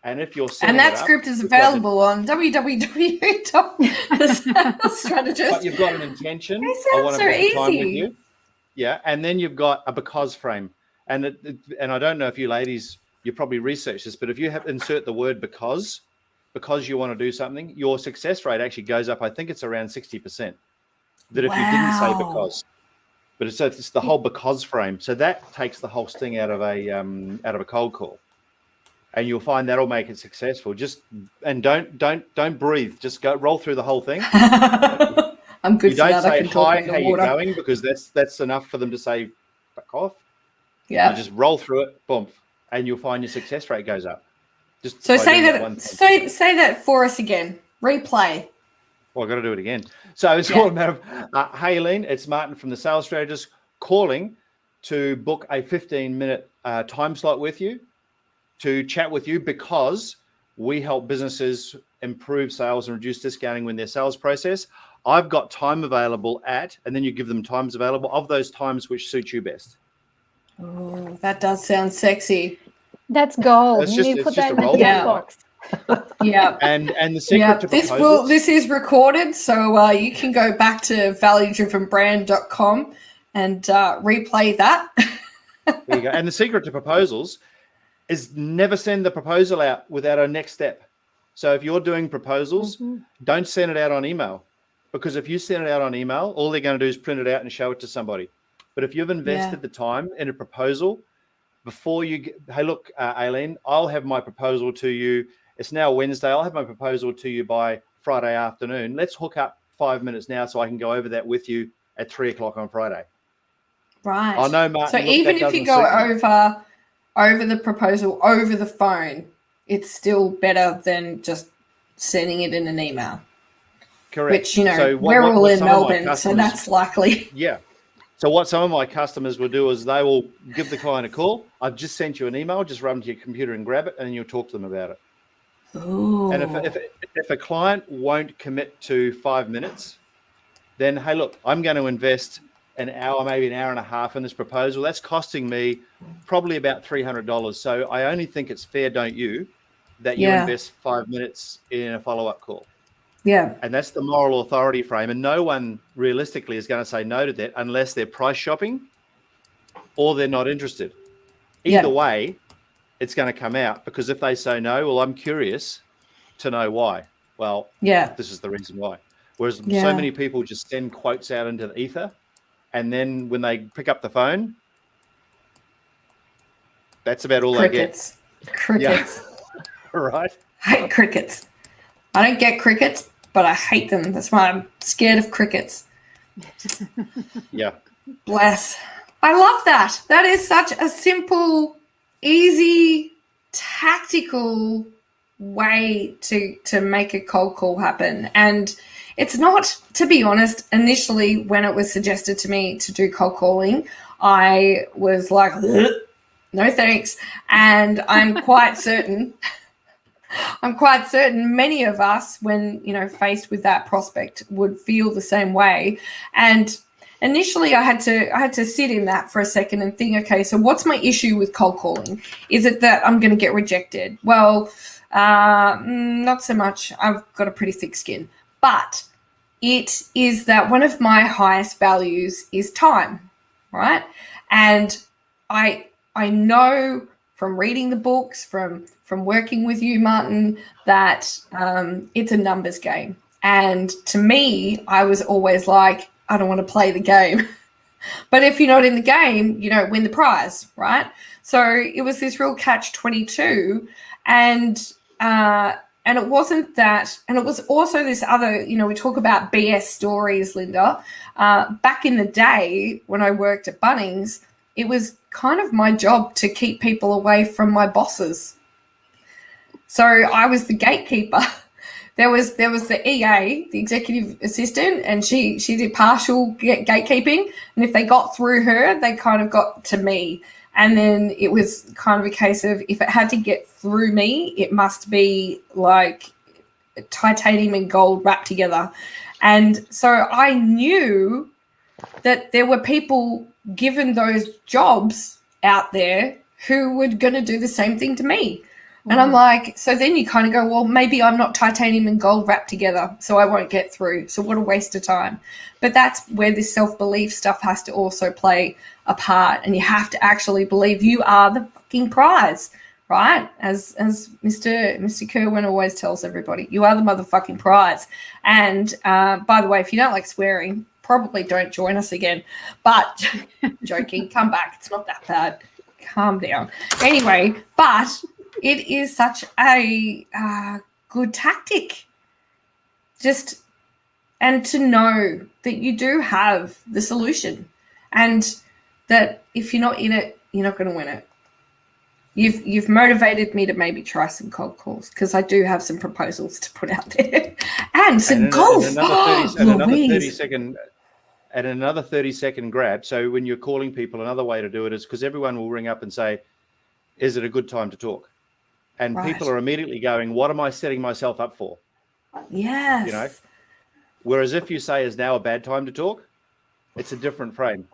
[SPEAKER 2] And if you're setting
[SPEAKER 1] and that
[SPEAKER 2] it up,
[SPEAKER 1] script is available on www.thesalesstrategist.
[SPEAKER 2] But you've got an intention.
[SPEAKER 1] It
[SPEAKER 2] I
[SPEAKER 1] sounds
[SPEAKER 2] want to
[SPEAKER 1] so
[SPEAKER 2] book a time with
[SPEAKER 1] easy.
[SPEAKER 2] you. Yeah, and then you've got a because frame. And I don't know if you ladies, you probably research this, but if you insert the word because you want to do something, your success rate actually goes up. I think it's around 60%. That if you didn't say because, but it's the whole because frame. So that takes the whole sting out of a cold call, and you'll find that'll make it successful. And don't breathe. Just go roll through the whole thing.
[SPEAKER 1] I'm good
[SPEAKER 2] You
[SPEAKER 1] for
[SPEAKER 2] don't
[SPEAKER 1] that. I
[SPEAKER 2] say
[SPEAKER 1] can talk
[SPEAKER 2] hi,
[SPEAKER 1] in
[SPEAKER 2] how
[SPEAKER 1] the
[SPEAKER 2] you
[SPEAKER 1] water.
[SPEAKER 2] going, because that's enough for them to say back off.
[SPEAKER 1] Yeah.
[SPEAKER 2] You just roll through it, boom, and you'll find your success rate goes up. Just
[SPEAKER 1] So
[SPEAKER 2] by
[SPEAKER 1] say
[SPEAKER 2] doing
[SPEAKER 1] that.
[SPEAKER 2] one thing.
[SPEAKER 1] Say that for us again. Replay.
[SPEAKER 2] Well, I've got to do it again. So it's all a matter of, hey, Aileen, it's Martin from the Sales Strategist calling to book a 15-minute time slot with you to chat with you because we help businesses improve sales and reduce discounting when their sales process. I've got time available and then you give them times available of those times which suit you best.
[SPEAKER 1] Oh, that does sound sexy.
[SPEAKER 3] That's gold.
[SPEAKER 2] It's
[SPEAKER 3] You need to
[SPEAKER 2] just
[SPEAKER 3] put that
[SPEAKER 2] a
[SPEAKER 3] in the
[SPEAKER 2] roll
[SPEAKER 3] gift
[SPEAKER 2] through,
[SPEAKER 3] box.
[SPEAKER 1] Yeah.
[SPEAKER 2] And the secret to
[SPEAKER 1] this
[SPEAKER 2] proposals.
[SPEAKER 1] this is recorded, so you can go back to valuedrivenbrand.com and replay that.
[SPEAKER 2] There you go. And the secret to proposals is never send the proposal out without a next step. So if you're doing proposals, don't send it out on email, because if you send it out on email, all they're going to do is print it out and show it to somebody. But if you've invested the time in a proposal before you get, hey, look, Aileen, I'll have my proposal to you. It's now Wednesday. I'll have my proposal to you by Friday afternoon. Let's hook up 5 minutes now so I can go over that with you at 3 o'clock on Friday.
[SPEAKER 1] Right.
[SPEAKER 2] I know, Martin.
[SPEAKER 1] So even if you go over the proposal over the phone, it's still better than just sending it in an email.
[SPEAKER 2] Correct.
[SPEAKER 1] Which,
[SPEAKER 2] So
[SPEAKER 1] we're all in
[SPEAKER 2] some of my
[SPEAKER 1] Melbourne, so that's likely.
[SPEAKER 2] Yeah. So what some of my customers will do is they will give the client a call. I've just sent you an email. Just run to your computer and grab it, and you'll talk to them about it.
[SPEAKER 1] Ooh.
[SPEAKER 2] And if a client won't commit to 5 minutes, then, hey, look, I'm going to invest an hour, maybe an hour and a half in this proposal. That's costing me probably about $300. So I only think it's fair, don't you, that you invest 5 minutes in a follow-up call.
[SPEAKER 1] Yeah.
[SPEAKER 2] And that's the moral authority frame. And no one realistically is going to say no to that unless they're price shopping or they're not interested. Either way, it's going to come out, because if they say no, well, I'm curious to know why. Well, this is the reason why. Whereas so many people just send quotes out into the ether, and then when they pick up the phone, that's about all they get.
[SPEAKER 1] Crickets.
[SPEAKER 2] Yeah. Right.
[SPEAKER 1] I hate crickets. I don't get crickets, but I hate them. That's why I'm scared of crickets.
[SPEAKER 2] Yeah.
[SPEAKER 1] Bless. I love that. That is such a simple, easy, tactical way to make a cold call happen. And it's not, to be honest, initially when it was suggested to me to do cold calling, I was like, no thanks. And I'm quite certain many of us, when, faced with that prospect, would feel the same way. And initially I had to sit in that for a second and think, okay, so what's my issue with cold calling? Is it that I'm going to get rejected? Well, not so much. I've got a pretty thick skin. But it is that one of my highest values is time, right? And I know from reading the books, from working with you, Martin, that it's a numbers game. And to me, I was always like, I don't want to play the game. But if you're not in the game, you don't win the prize, right? So it was this real catch-22. And it wasn't that, and it was also this other, we talk about BS stories, Linda. Back in the day when I worked at Bunnings, it was kind of my job to keep people away from my bosses. So I was the gatekeeper. There was the EA, the executive assistant, and she did partial gatekeeping. And if they got through her, they kind of got to me. And then it was kind of a case of if it had to get through me, it must be like titanium and gold wrapped together. And so I knew that there were people given those jobs out there who were going to do the same thing to me. And I'm like, so then you kind of go, well, maybe I'm not titanium and gold wrapped together, so I won't get through. So what a waste of time. But that's where this self-belief stuff has to also play a part. And you have to actually believe you are the fucking prize, right? As Mr. Kerwin always tells everybody, you are the motherfucking prize. And by the way, if you don't like swearing, probably don't join us again. But joking, come back. It's not that bad. Calm down. Anyway, but it is such a good tactic. And to know that you do have the solution, and that if you're not in it, you're not going to win it. You've motivated me to maybe try some cold calls, because I do have some proposals to put out there, and some golf.
[SPEAKER 2] And another 30-second grab. So when you're calling people, another way to do it is because everyone will ring up and say, "Is it a good time to talk?" And people are immediately going, what am I setting myself up for?
[SPEAKER 1] Yes.
[SPEAKER 2] Whereas if you say, is now a bad time to talk? It's a different frame.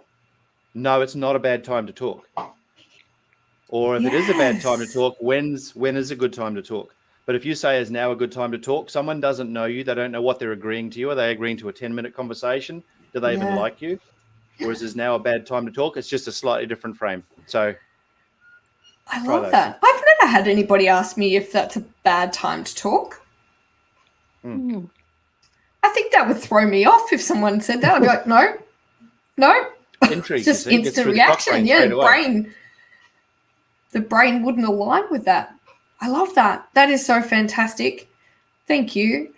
[SPEAKER 2] No, it's not a bad time to talk. Or if it is a bad time to talk, when is a good time to talk? But if you say, is now a good time to talk, someone doesn't know you. They don't know what they're agreeing to you. Are they agreeing to a 10-minute conversation? Do they even like you? Whereas is now a bad time to talk? It's just a slightly different frame. So
[SPEAKER 1] I love that. I've never had anybody ask me if that's a bad time to talk. I think that would throw me off if someone said that. I'd be like, no.
[SPEAKER 2] Intrigue,
[SPEAKER 1] just instant reaction. Yeah, the brain wouldn't align with that. I love that. That is so fantastic. Thank you.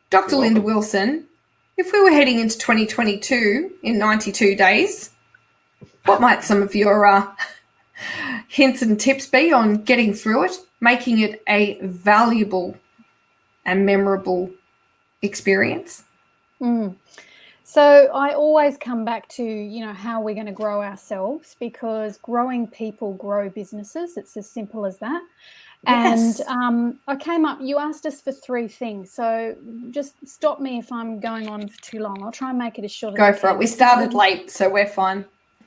[SPEAKER 1] Dr. Linda Wilson, if we were heading into 2022 in 92 days, what might some of your hints and tips be on getting through it, making it a valuable and memorable experience?
[SPEAKER 3] So I always come back to, how we're going to grow ourselves, because growing people grow businesses. It's as simple as that. Yes. And I came up, you asked us for 3 things. So just stop me if I'm going on for too long. I'll try and make it as short as I can.
[SPEAKER 1] Go for it. We started late, so we're fine.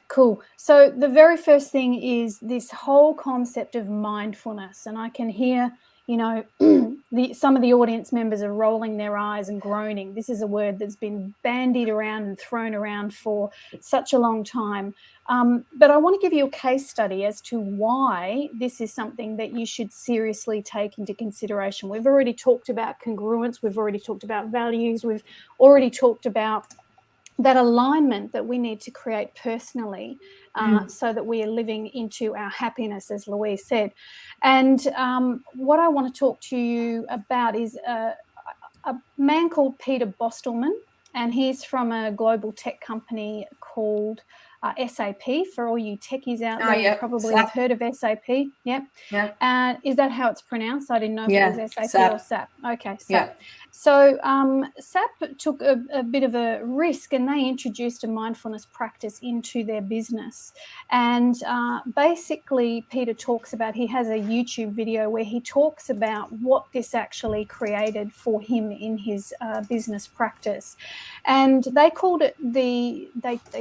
[SPEAKER 3] Cool. So the very first thing is this whole concept of mindfulness. And I can hear, some of the audience members are rolling their eyes and groaning. This is a word that's been bandied around and thrown around for such a long time. But I want to give you a case study as to why this is something that you should seriously take into consideration. We've already talked about congruence. We've already talked about values. We've already talked about that alignment that we need to create personally so that we are living into our happiness, as Louise said. And what I want to talk to you about is a man called Peter Bostelman, and he's from a global tech company called SAP. For all you techies out there, you probably have heard of SAP. Yep. Is that how it's pronounced? I didn't know if it was SAP or SAP. Okay, SAP. Yeah. So SAP took a bit of a risk, and they introduced a mindfulness practice into their business. And basically, Peter talks about, he has a YouTube video where he talks about what this actually created for him in his business practice. And they called it they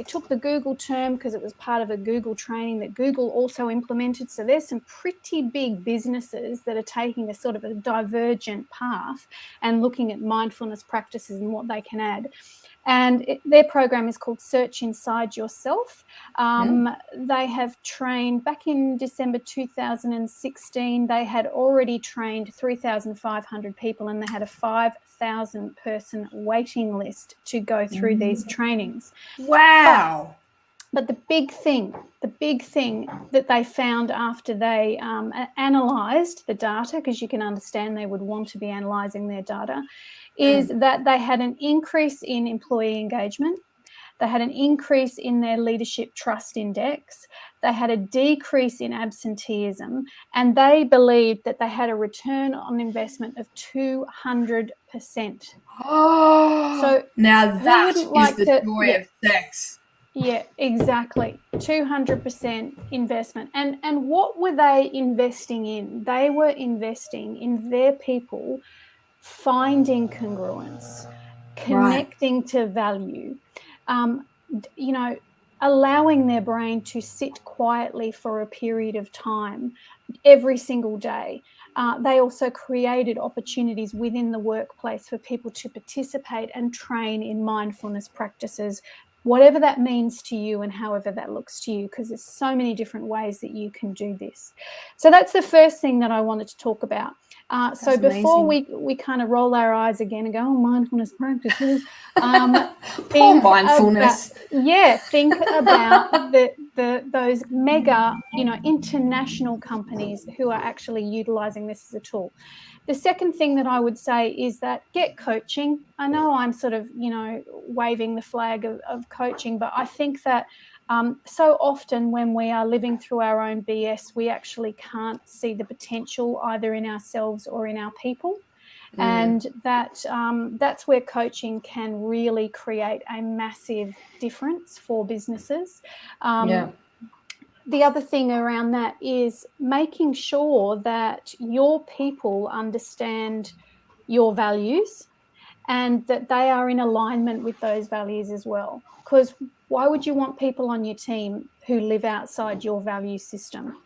[SPEAKER 3] took the Google term because it was part of a Google training that Google also implemented. So there's some pretty big businesses that are taking a sort of a divergent path and looking at mindfulness practices and what they can add. And their program is called Search Inside Yourself. They have trained, back in December 2016, they had already trained 3,500 people, and they had a 5,000 person waiting list to go through these trainings.
[SPEAKER 1] Wow.
[SPEAKER 3] But the big thing that they found after they analysed the data, because you can understand they would want to be analysing their data, is that they had an increase in employee engagement. They had an increase in their leadership trust index. They had a decrease in absenteeism, and they believed that they had a return on investment of 200%.
[SPEAKER 1] Oh,
[SPEAKER 3] So
[SPEAKER 1] now that is
[SPEAKER 3] like
[SPEAKER 1] the joy of sex.
[SPEAKER 3] Yeah, exactly. 200% investment. And what were they investing in? They were investing in their people finding congruence, connecting to value, allowing their brain to sit quietly for a period of time every single day. They also created opportunities within the workplace for people to participate and train in mindfulness practices, whatever that means to you and however that looks to you, because there's so many different ways that you can do this. So that's the first thing that I wanted to talk about. So before we kind of roll our eyes again and go, oh, mindfulness practices.
[SPEAKER 1] Poor mindfulness.
[SPEAKER 3] Think about those mega, international companies who are actually utilizing this as a tool. The second thing that I would say is that get coaching. I know I'm sort of, waving the flag of coaching, but I think that so often when we are living through our own BS, we actually can't see the potential either in ourselves or in our people. And that's where coaching can really create a massive difference for businesses. The other thing around that is making sure that your people understand your values and that they are in alignment with those values as well. Because why would you want people on your team who live outside your value system?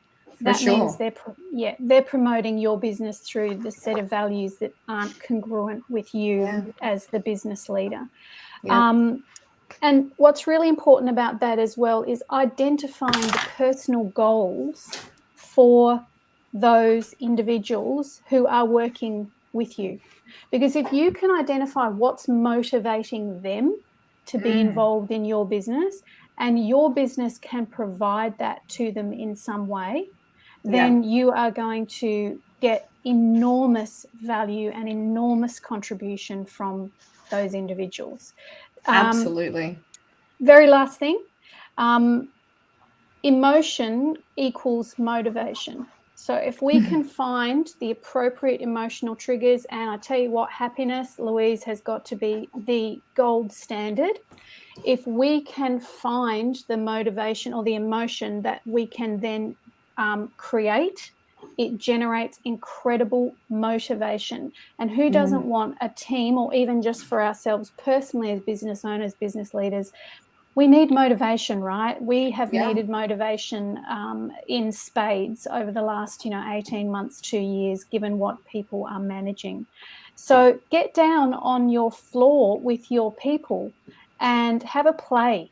[SPEAKER 3] That means they're promoting your business through the set of values that aren't congruent with you as the business leader. And what's really important about that as well is identifying the personal goals for those individuals who are working with you. Because if you can identify what's motivating them to be involved in your business, and your business can provide that to them in some way, then you are going to get enormous value and enormous contribution from those individuals.
[SPEAKER 1] Absolutely.
[SPEAKER 3] Very last thing, emotion equals motivation. So if we can find the appropriate emotional triggers, and I tell you what, happiness, Louise, has got to be the gold standard. If we can find the motivation or the emotion that we can then create, it generates incredible motivation. And who doesn't want a team, or even just for ourselves personally as business owners, business leaders, we need motivation, right? We have needed motivation in spades over the last, 18 months, 2 years, given what people are managing. So get down on your floor with your people and have a play.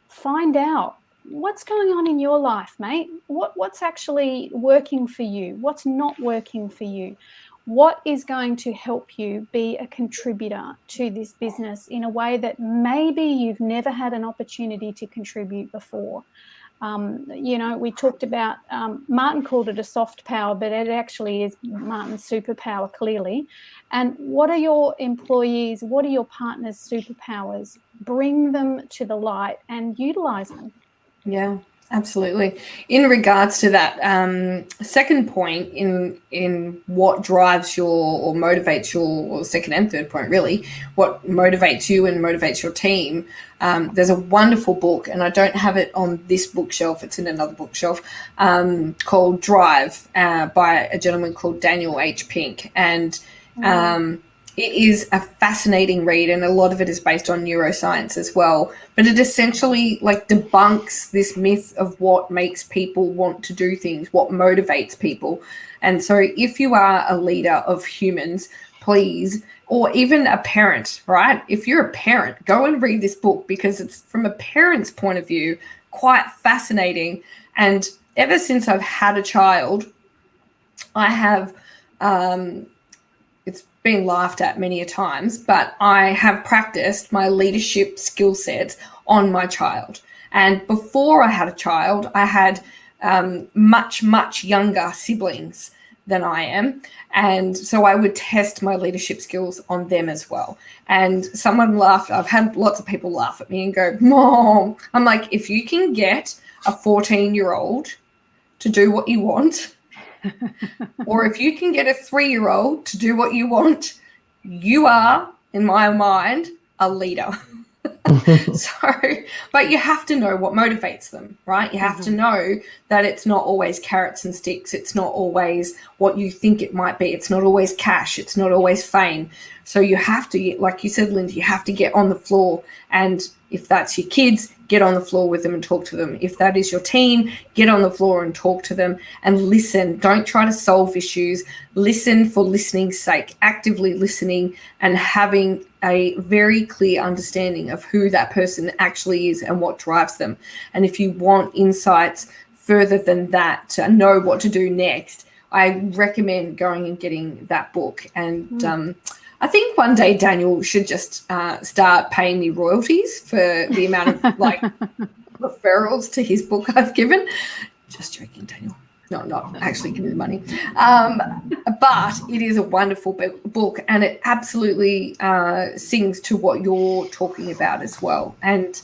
[SPEAKER 3] Find out what's going on in your life, mate. What's actually working for you? What's not working for you? What is going to help you be a contributor to this business in a way that maybe you've never had an opportunity to contribute before? We talked about, Martin called it a soft power, but it actually is Martin's superpower, clearly. And what are your employees, what are your partners' superpowers? Bring them to the light and utilize them.
[SPEAKER 1] Yeah, absolutely. In regards to that second point in what drives or motivates your, or second and third point really, what motivates you and motivates your team, there's a wonderful book, and I don't have it on this bookshelf, it's in another bookshelf, called Drive by a gentleman called Daniel H. Pink. And it is a fascinating read, and a lot of it is based on neuroscience as well. But it essentially debunks this myth of what makes people want to do things, what motivates people. And so if you are a leader of humans, please, or even a parent, right? If you're a parent, go and read this book, because it's, from a parent's point of view, quite fascinating. And ever since I've had a child, I have... it's been laughed at many a times, but I have practiced my leadership skill sets on my child. And before I had a child, I had much, much younger siblings than I am. And so I would test my leadership skills on them as well. And someone laughed. I've had lots of people laugh at me and go, Mom, I'm like, if you can get a 14-year-old to do what you want, or if you can get a 3-year-old to do what you want, you are, in my mind, a leader. But you have to know what motivates them, right? You have to know that it's not always carrots and sticks. It's not always what you think it might be. It's not always cash. It's not always fame. So you have to, like you said, Linda, you have to get on the floor. And if that's your kids, get on the floor with them and talk to them. If that is your team, get on the floor and talk to them and listen. Don't try to solve issues. Listen for listening's sake, actively listening and having a very clear understanding of who that person actually is and what drives them. And if you want insights further than that to know what to do next, I recommend going and getting that book. And I think one day Daniel should just start paying me royalties for the amount of referrals to his book I've given. Just joking, Daniel. No, not actually give me the money. But it is a wonderful book, and it absolutely sings to what you're talking about as well. And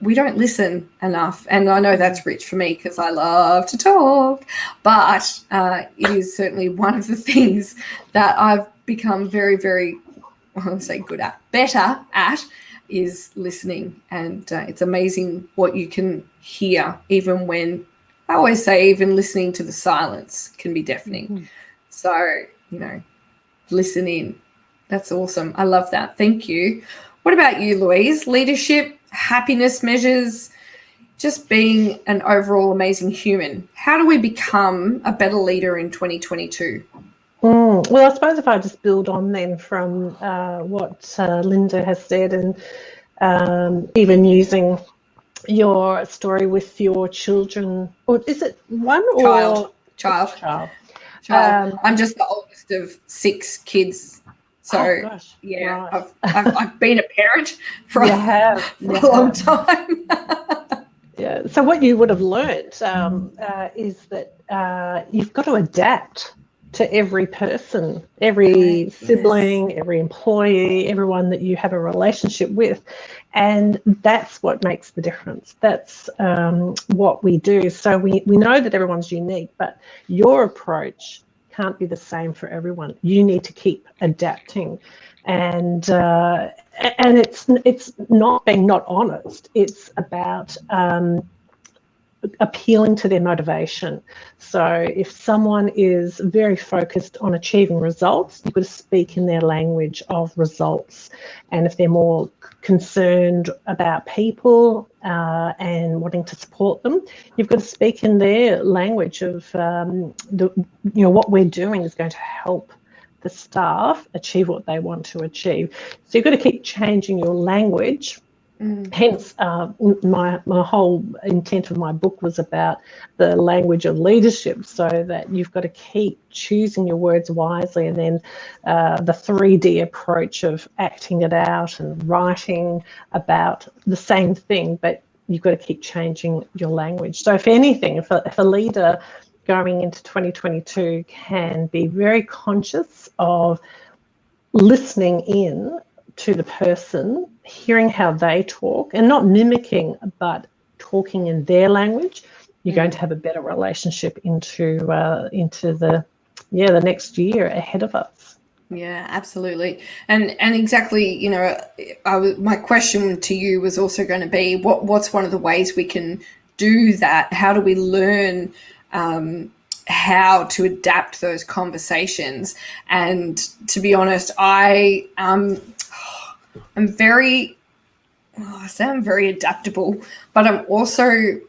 [SPEAKER 1] we don't listen enough. And I know that's rich for me because I love to talk. But it is certainly one of the things that I've become very, very, I want to say better at is listening. And it's amazing what you can hear, even when, I always say, even listening to the silence can be deafening. So, listen in. That's awesome. I love that. Thank you. What about you, Louise? Leadership, happiness measures, just being an overall amazing human. How do we become a better leader in 2022?
[SPEAKER 4] Well, I suppose if I just build on then from what Linda has said, and even using your story with your children, or is it one or
[SPEAKER 1] child? I'm just the oldest of 6 kids, so right. I've been a parent for a long time.
[SPEAKER 4] Yeah. So what you would have learnt is that you've got to adapt to every person, every sibling, every employee, everyone that you have a relationship with. And that's what makes the difference. That's what we do. So we know that everyone's unique, but your approach can't be the same for everyone. You need to keep adapting. And it's not being not honest. It's about appealing to their motivation. So if someone is very focused on achieving results, you've got to speak in their language of results. And if they're more concerned about people and wanting to support them, you've got to speak in their language of what we're doing is going to help the staff achieve what they want to achieve. So you've got to keep changing your language. Hence, my whole intent of my book was about the language of leadership, so that you've got to keep choosing your words wisely, and then the 3D approach of acting it out and writing about the same thing, but you've got to keep changing your language. So if anything, if a leader going into 2022 can be very conscious of listening in to the person, hearing how they talk and not mimicking, but talking in their language, you're going to have a better relationship into the next year ahead of us.
[SPEAKER 1] Yeah, absolutely. And exactly, my question to you was also going to be, what's one of the ways we can do that? How do we learn how to adapt those conversations? And to be honest, I'm very adaptable, but I'm also,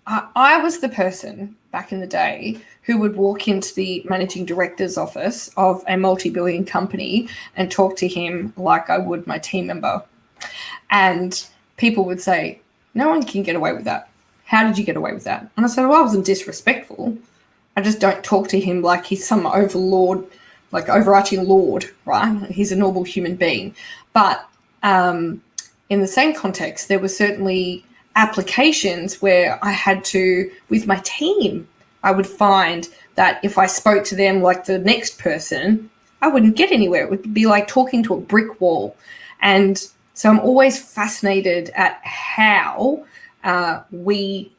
[SPEAKER 1] I was the person back in the day who would walk into the managing director's office of a multi-billion company and talk to him like I would my team member. And people would say, no one can get away with that. How did you get away with that? And I said, well, I wasn't disrespectful. I just don't talk to him like he's some overlord, like overarching lord, right? He's a normal human being. But in the same context, there were certainly applications where I had to, with my team, I would find that if I spoke to them like the next person, I wouldn't get anywhere. It would be like talking to a brick wall. And so I'm always fascinated at how we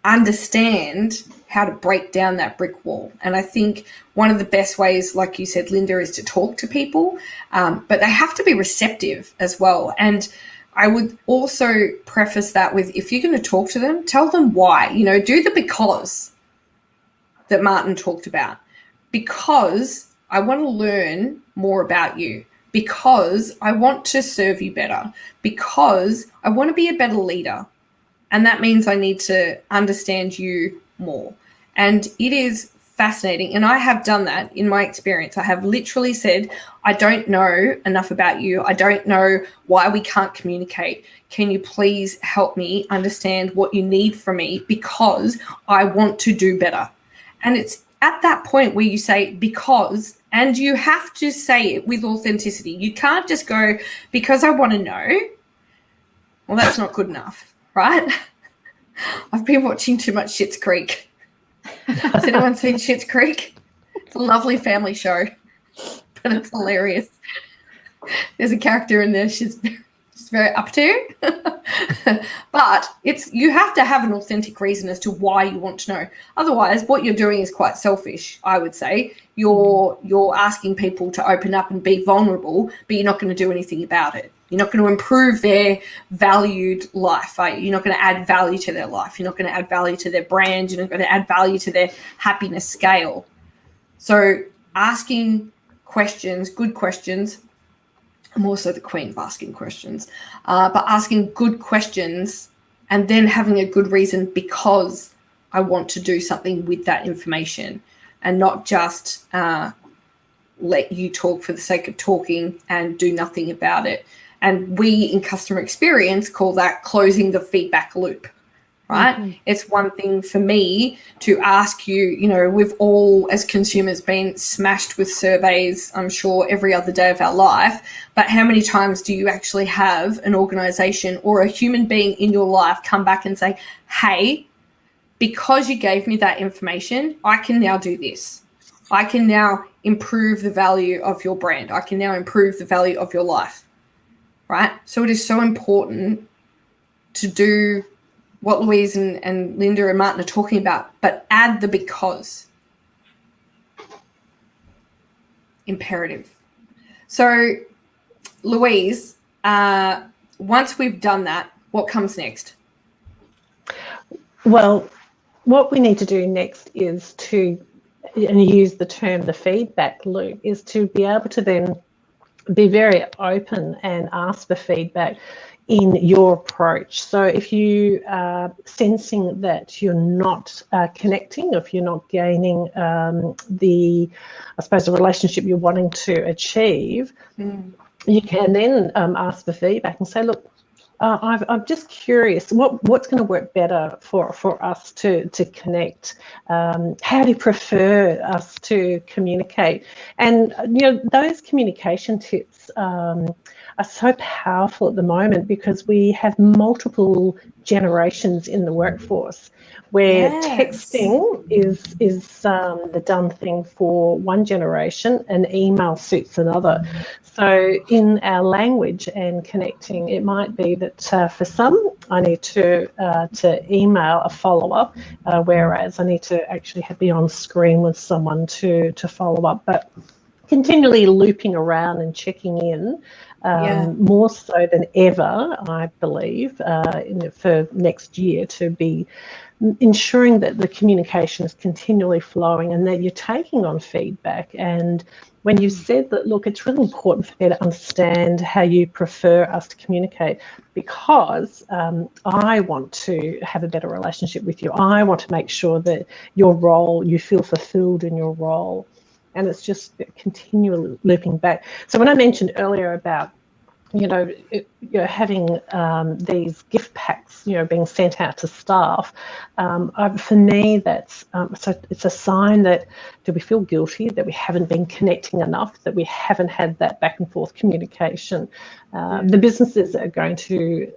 [SPEAKER 1] understand how to break down that brick wall. And I think one of the best ways, like you said, Linda, is to talk to people, but they have to be receptive as well. And I would also preface that with, if you're going to talk to them, tell them why. You know, do the because that Martin talked about. Because I want to learn more about you. Because I want to serve you better. Because I want to be a better leader. And that means I need to understand you more. And it is fascinating. And I have done that in my experience. I have literally said, I don't know enough about you. I don't know why we can't communicate. Can you please help me understand what you need from me, because I want to do better? And it's at that point where you say because, and you have to say it with authenticity. You can't just go, because I want to know. Well, that's not good enough, right? I've been watching too much Schitt's Creek. Has anyone seen Schitt's Creek? It's a lovely family show, but it's hilarious. There's a character in there. She's very up to. But you have to have an authentic reason as to why you want to know. Otherwise, what you're doing is quite selfish, I would say. You're asking people to open up and be vulnerable, but you're not going to do anything about it. You're not going to improve their valued life. You're not going to add value to their life. You're not going to add value to their brand. You're not going to add value to their happiness scale. So asking questions, good questions. I'm also the queen of asking questions. But asking good questions and then having a good reason because I want to do something with that information, and not just let you talk for the sake of talking and do nothing about it. And we in customer experience call that closing the feedback loop, right? Mm-hmm. It's one thing for me to ask you, you know, we've all as consumers been smashed with surveys, I'm sure, every other day of our life. But how many times do you actually have an organization or a human being in your life come back and say, hey, because you gave me that information, I can now do this. I can now improve the value of your brand. I can now improve the value of your life. Right? So it is so important to do what Louise and Linda and Martin are talking about, but add the because. Imperative. So, Louise, once we've done that, what comes next?
[SPEAKER 4] Well, what we need to do next is to, and use the term the feedback loop, is to be able to then be very open and ask for feedback in your approach. So if you are sensing that you're not connecting, if you're not gaining the relationship you're wanting to achieve, you can then ask for feedback and say, look, I'm just curious, what's going to work better for us to connect? How do you prefer us to communicate? And, you know, those communication tips are so powerful at the moment, because we have multiple generations in the workforce where texting is the done thing for one generation and email suits another. So in our language and connecting, it might be that for some I need to email a follow-up, whereas I need to actually be on screen with someone to follow up. But continually looping around and checking in, more so than ever, I believe, for next year, to be ensuring that the communication is continually flowing and that you're taking on feedback. And when you said that, look, it's really important for me to understand how you prefer us to communicate, because I want to have a better relationship with you. I want to make sure that you feel fulfilled in your role. And it's just continually looping back. So when I mentioned earlier about having these gift packs, being sent out to staff, for me, that's so it's a sign that do we feel guilty that we haven't been connecting enough, that we haven't had that back and forth communication. The businesses that are going to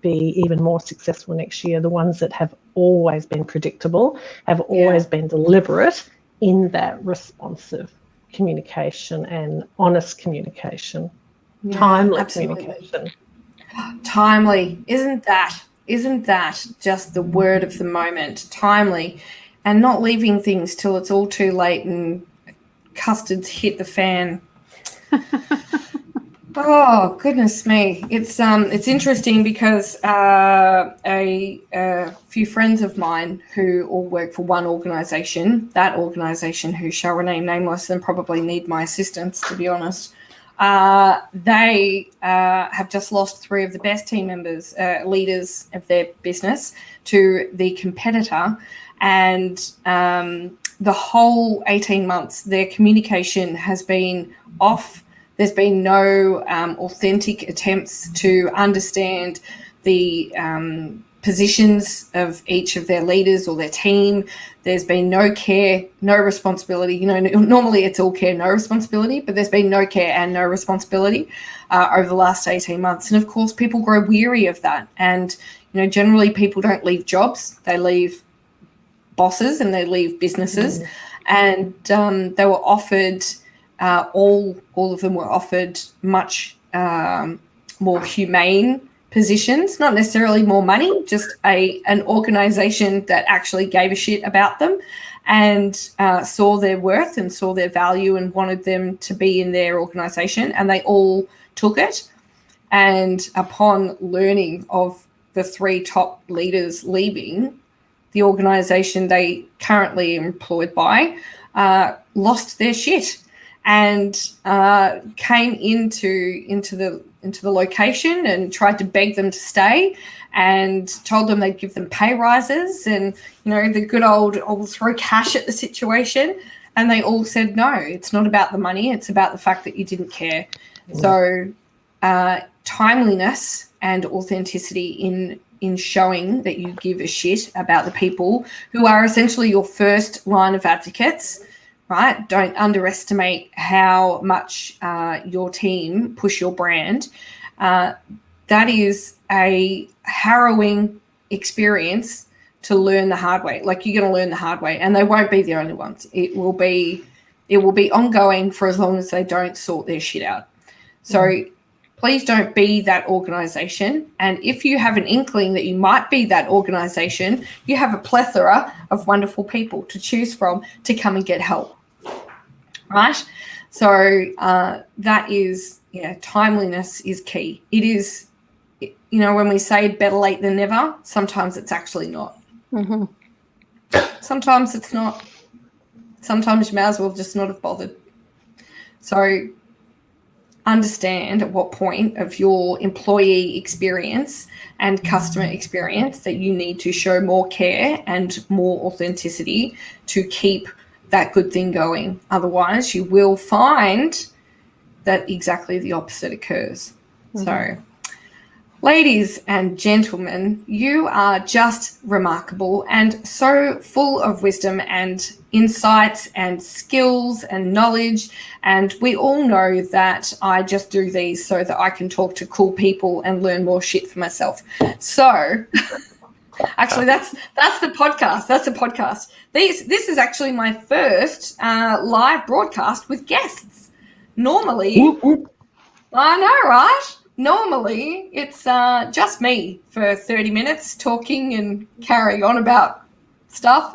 [SPEAKER 4] be even more successful next year, the ones that have always been predictable, have always been deliberate in that responsive communication and honest communication. Timely communication.
[SPEAKER 1] Timely. Isn't that just the word of the moment? Timely. And not leaving things till it's all too late and custards hit the fan. Oh, goodness me. It's interesting because a few friends of mine who all work for one organisation, that organisation who shall remain nameless and probably need my assistance, to be honest, they have just lost 3 of the best team members, leaders of their business, to the competitor. And the whole 18 months, their communication has been off. There's been no authentic attempts to understand the positions of each of their leaders or their team. There's been no care, no responsibility. Normally it's all care, no responsibility, but there's been no care and no responsibility over the last 18 months. And of course, people grow weary of that. And, generally people don't leave jobs. They leave bosses and they leave businesses. And they were offered... all of them were offered much more humane positions, not necessarily more money, just an organisation that actually gave a shit about them and saw their worth and saw their value and wanted them to be in their organisation, and they all took it. And upon learning of the 3 top leaders leaving, the organisation they currently are employed by lost their shit. And came into the location and tried to beg them to stay, and told them they'd give them pay rises and the good old throw cash at the situation. And they all said no, it's not about the money, it's about the fact that you didn't care. So timeliness and authenticity in showing that you give a shit about the people who are essentially your first line of advocates. Right? Don't underestimate how much your team push your brand. That is a harrowing experience to learn the hard way. Like, you're going to learn the hard way, and they won't be the only ones. It will be ongoing for as long as they don't sort their shit out. So please don't be that organisation. And if you have an inkling that you might be that organisation, you have a plethora of wonderful people to choose from to come and get help. Right? So that is, timeliness is key. It is, when we say better late than never, sometimes it's actually not. Sometimes it's not. Sometimes you may as well just not have bothered. So understand at what point of your employee experience and customer experience that you need to show more care and more authenticity to keep that good thing going. Otherwise, you will find that exactly the opposite occurs. So, ladies and gentlemen, you are just remarkable and so full of wisdom and insights and skills and knowledge. And we all know that I just do these so that I can talk to cool people and learn more shit for myself. So... Actually, that's the podcast. That's the podcast. This is actually my first live broadcast with guests. Normally, I know, right? Normally, it's just me for 30 minutes talking and carrying on about stuff.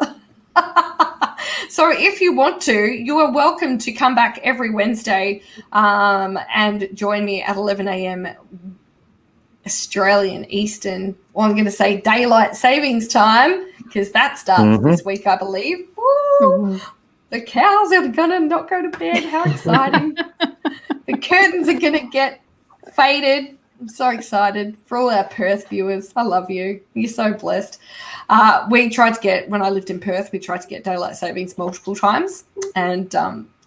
[SPEAKER 1] So if you want to, you are welcome to come back every Wednesday and join me at 11 a.m. Australian Eastern, or I'm going to say daylight savings time, because that starts this week, I believe. Woo! The cows are going to not go to bed. How exciting. The curtains are going to get faded. I'm so excited for all our Perth viewers. I love you. You're so blessed. When I lived in Perth, we tried to get daylight savings multiple times, and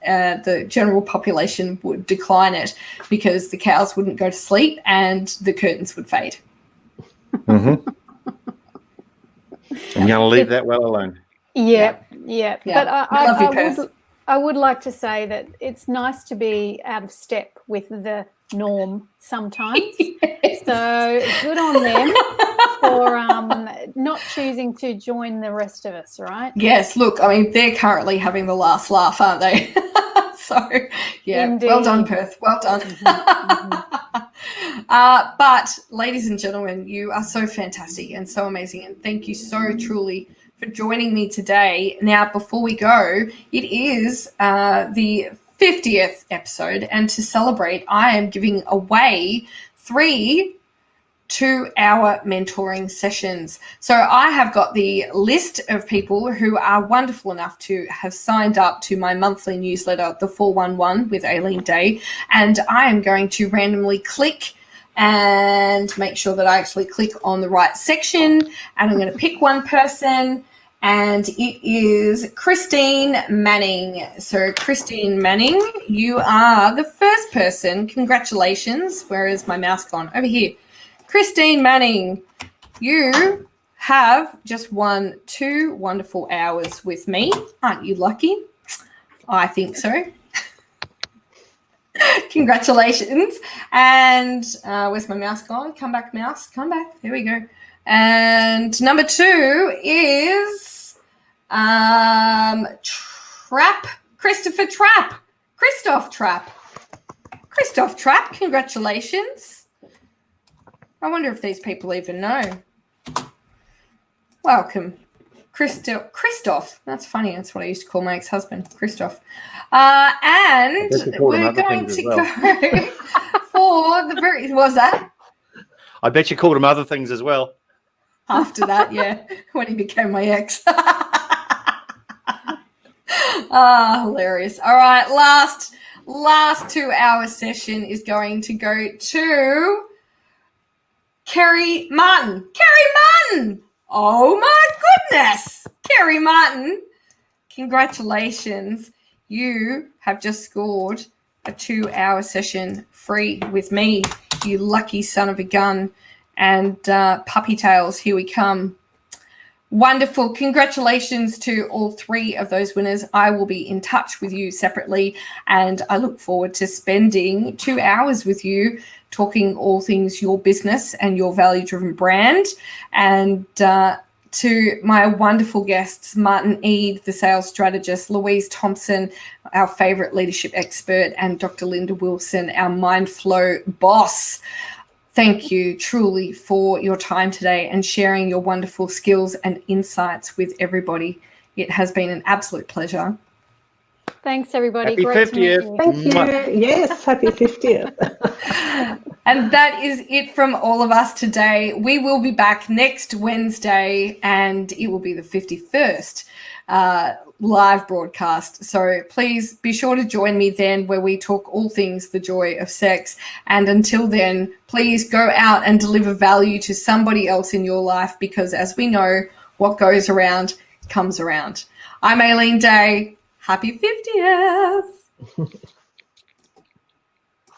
[SPEAKER 1] the general population would decline it because the cows wouldn't go to sleep and the curtains would fade.
[SPEAKER 2] Mm-hmm. I'm going to leave that well alone.
[SPEAKER 3] Yeah.
[SPEAKER 1] But
[SPEAKER 3] I would like to say that it's nice to be out of step with the norm sometimes. Yes. So good on them for not choosing to join the rest of us, right?
[SPEAKER 1] Yes, look, I mean, they're currently having the last laugh, aren't they? So, yeah, indeed. Well done, Perth. Well done. But, ladies and gentlemen, you are so fantastic and so amazing, and thank you so truly for joining me today. Now, before we go, it is the 50th episode, and to celebrate, I am giving away 3 2-hour mentoring sessions. So I have got the list of people who are wonderful enough to have signed up to my monthly newsletter, the 411 with Aileen Day, and I am going to randomly click and make sure that I actually click on the right section, and I'm going to pick one person, and it is Christine Manning. So Christine Manning, you are the first person. Congratulations. Where is my mouse gone? Over here. Christine Manning, you have just won 2 wonderful hours with me. Aren't you lucky? I think so. Congratulations. And where's my mouse gone? Come back, mouse. Come back. There we go. And number 2 is Christoph Trapp. Congratulations. I wonder if these people even know. Welcome. Christoph. That's funny. That's what I used to call my ex-husband, Christoph. And we're going to go for the very... What was that?
[SPEAKER 2] I bet you called him other things as well.
[SPEAKER 1] After that, yeah, when he became my ex. Hilarious. All right, last 2-hour session is going to go to Kerry Martin. Oh, my goodness. Kerry Martin, congratulations. You have just scored a 2-hour session free with me, you lucky son of a gun. And puppy tails, here we come. Wonderful. Congratulations to all 3 of those winners. I will be in touch with you separately, and I look forward to spending 2 hours with you talking all things your business and your value-driven brand. And to my wonderful guests, Martin Eade, the sales strategist, Louise Thompson, our favorite leadership expert, and Dr. Linda Wilson, our Mind Flow boss. Thank you truly for your time today and sharing your wonderful skills and insights with everybody. It has been an absolute pleasure.
[SPEAKER 3] Thanks, everybody.
[SPEAKER 2] Happy
[SPEAKER 3] Great
[SPEAKER 2] 50th.
[SPEAKER 4] Thank you. Yes, happy 50th.
[SPEAKER 1] And that is it from all of us today. We will be back next Wednesday, and it will be the 51st live broadcast. So please be sure to join me then, where we talk all things the joy of sex. And until then, please go out and deliver value to somebody else in your life, because as we know, what goes around comes around. I'm Aileen Day. Happy 50th.